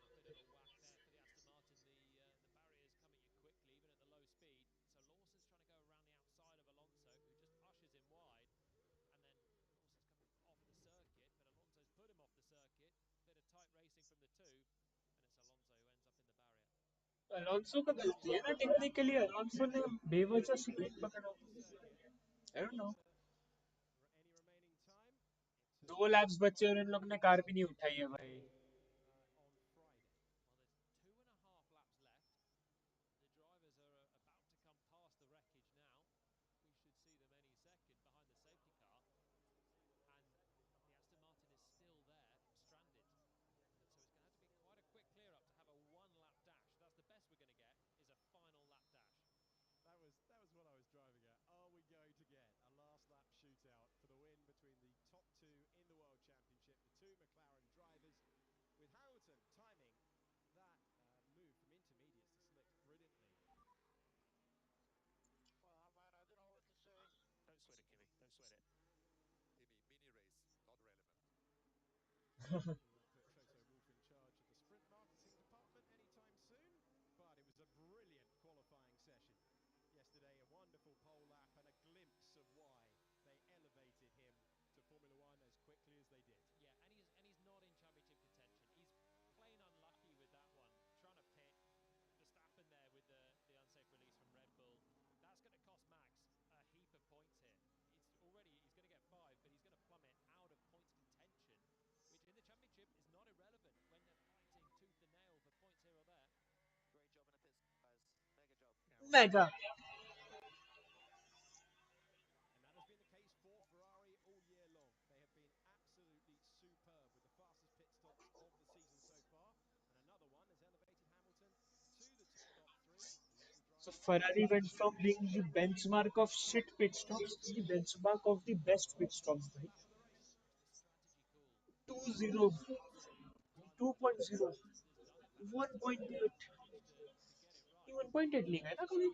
bit of a whack there for the Aston Martin. The barriers come at you quickly, even at the low speed. So Lawson's trying to go around the outside of Alonso, who just ushers him wide, and then Lawson's coming off the circuit, but Alonso's put him off the circuit. Bit of tight racing from the two, and it's Alonso who ends up in the barrier. Alonso का गलती है ना technically. Alonso ने बेवजह से break पकड़ा। I don't know. Any remaining time? 2 lapse बचे और इन लोग ने कार भी नहीं उठाई है भाई। On Friday. Well, there's 2.5 laps left. The drivers are about to come past the wreckage now. We should see them any second behind the safety car, and the Aston Martin is still there, stranded. So it's going to have to be quite a quick clear up to have a one-lap dash. That's the best we're going to get, is a final lap dash. That was what I was driving at. Are we going to get a last lap shootout for the win between the top two in the World Championship, the two McLaren drivers, with Hamilton timing that move from intermediates to slicks brilliantly. Well, I don't know what to say. Don't sweat it, Kimmy. Don't sweat it. Timmy, mini race, not relevant. We won't put Toto Wolff in charge of the sprint marketing department anytime soon, but it was a brilliant qualifying session. Yesterday, a wonderful pole lap and a glimpse of why they elevated him to Formula One as quickly as they did. Yeah, and he's not in championship contention. He's plain unlucky with that one, trying to pit. Verstappen there with the unsafe release from Red Bull. That's going to cost Max a heap of points here. He's going to get 5, but he's going to plummet out of points contention, which in the championship is not irrelevant when they're fighting tooth and nail for points here or there. Great job in the pits, guys. Mega job. Mega. And that has been the case for Ferrari all year long. They have been absolutely superb with the fastest pit stops of the season so far. And another one has elevated Hamilton to the top three. So Ferrari went from being the benchmark of shit pit stops to the benchmark of the best pit stops. Right? Strategy call. 2.0, 2.0, 1.8. ये 1.8 नहीं है ना कभी?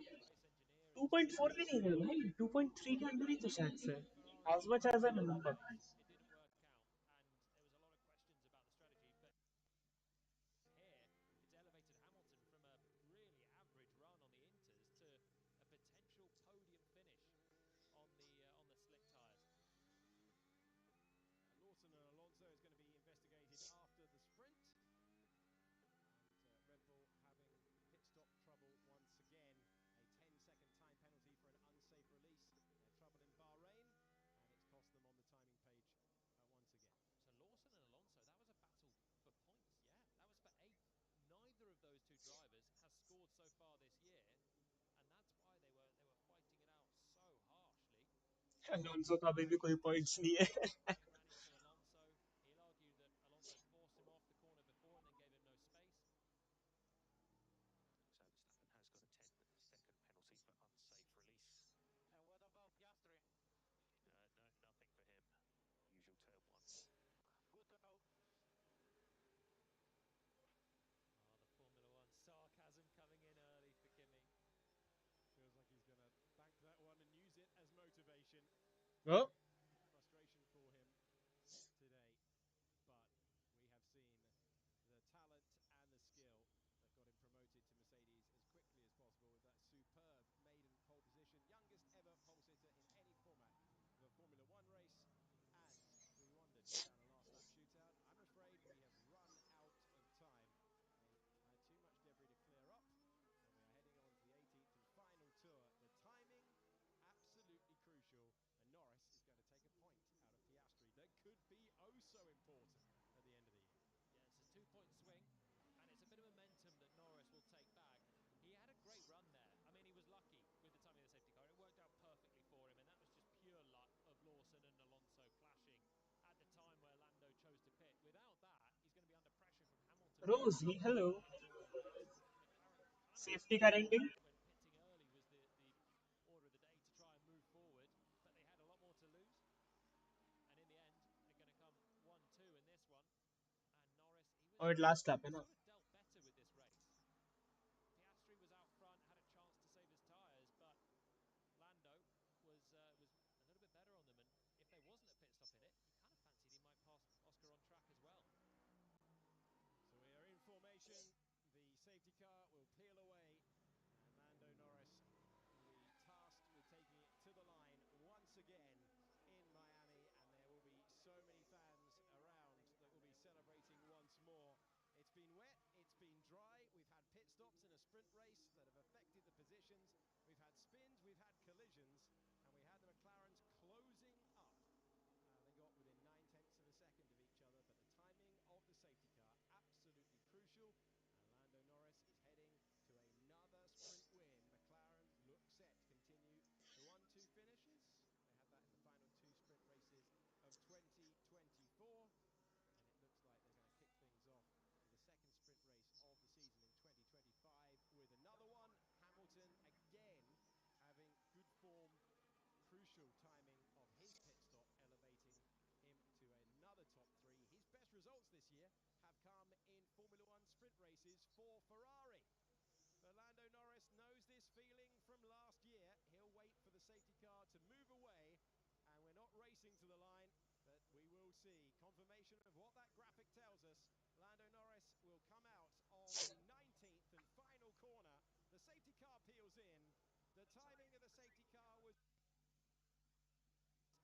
2.4 भी नहीं है भाई। 2.3 के अंदर ही तो शायद से। As much as I remember. It didn't work out, and there was a lot of questions about the strategy, but here it's elevated Hamilton from a really average run on the Inters to a potential podium finish on the slick tyres. Lawson and Alonso is going to be investigated after the sprint. And Red Bull having pit stop trouble once again. A 10-second time penalty for an unsafe release. Their trouble in Bahrain, and it's cost them on the timing page once again. So Lawson and Alonso, that was a battle for points. Yeah, that was for 8. Neither of those two drivers has scored so far this year, and that's why they were fighting it out so harshly. Alonso का अभी भी कोई points नहीं है. Ran into Alonso. He'll argue that Alonso forced him off the corner before and then gave him no space. Oh, Frustration for him today, but we have seen the talent and the skill that got him promoted to Mercedes as quickly as possible with that superb maiden pole position, youngest ever pole sitter in any format of a Formula One race. And we wondered down a last lap shootout. I'm afraid we have run out of time. They had too much debris to clear up, and we are heading on to the 18th and final tour. The timing, absolutely crucial, and Norris is going to take a point out of Piastri that could be oh so important at the end of the year. Yeah, it's a 2-point swing, and it's a bit of momentum that Norris will take back. He had a great run there. I mean, he was lucky with the timing of the safety car. It worked out perfectly for him, and that was just pure luck of Lawson and Alonso clashing at the time where Lando chose to pit. Without that, he's going to be under pressure from Hamilton and Rosie, Verstappen. hello. McLaren kind of had Safety their car way ending. when pitting early was the order of the day to try and move forward, but they had a lot more to lose. And in the end, they're going to come 1-2 in this one. And Norris, he was Oh, it last lap, है ना? sort of dealt better with this race. Piastri was out front, had a chance to save his tyres, but Lando was a little bit better on them. And if there wasn't a pit stop in it, he kind of fancied he might pass Oscar on track as well. So we are in formation. The safety car will peel away, and Lando Norris will be tasked with taking it to the line once again in Miami, and there will be so many fans around that will be celebrating once more. It's been wet, it's been dry, we've had pit stops in a sprint race that have affected the positions, we've had spins, we've had collisions, and we had the McLarens closing up. They got within 9/10 of a second of each other, but the timing of the safety car absolutely crucial. And Lando Norris is heading to another sprint win. McLaren look set to continue the 1-2 finishes. They had that in the final two sprint races of 2024. And it looks like they're going to kick things off with the second sprint race of the season in 2025 with another one. Hamilton again having good form, crucial timing of his pit stop, elevating him to another top three. His best results this year have come in Formula One sprint races for Ferrari. But Lando Norris knows this feeling from last year. He'll wait for the safety car to move away, and we're not racing to the line, but we will see confirmation of what that graphic tells us. Lando Norris will come out of the 19th and final corner. The safety car peels in. The timing of the safety car was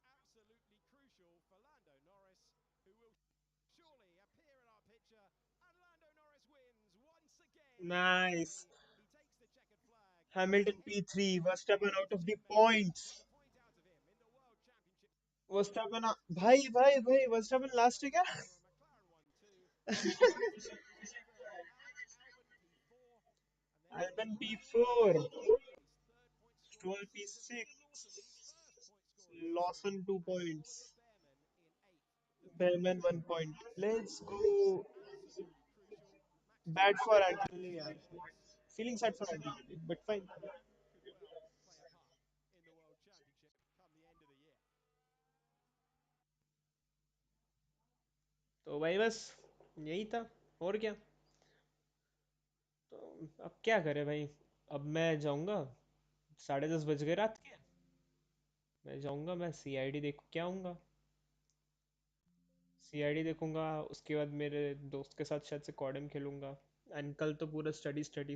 absolutely crucial for Lando Norris, who will surely appear in our picture. And Lando Norris wins once again in Nice. Miami. He takes the checkered flag. He's Hamilton heading P3. to Verstappen out of the 1 points. point out of him in the World Championship. Verstappen, भाई Verstappen last है क्या? For a McLaren 1-2, Mercedes P7, Alex Albon P4, and then it was Albon Russell P4. P5, his third point score of Stroll the season. P6. Liam Lawson, his first point score of the season, Lawson 2 and Oliver points. Behrman in 8th. The Bellman 1 points point. are Let's so go. absolutely crucial. Max Bad for Verstappen Antonelli, with yaar. 6 Feeling sad for points, Antonelli, but fine. and that could well play a part in the World Championship come the end of the year. तो भाई बस यही था और क्या। तो अब क्या करें भाई। अब मैं जाऊंगा। 10:30 बज गए रात के। मैं जाऊंगा, मैं सीआईडी देख के आऊंगा। सीआईडी देखूंगा, उसके बाद मेरे दोस्त के साथ शायद से कॉर्डम खेलूंगा। एंड कल तो पूरा स्टडी स्टडी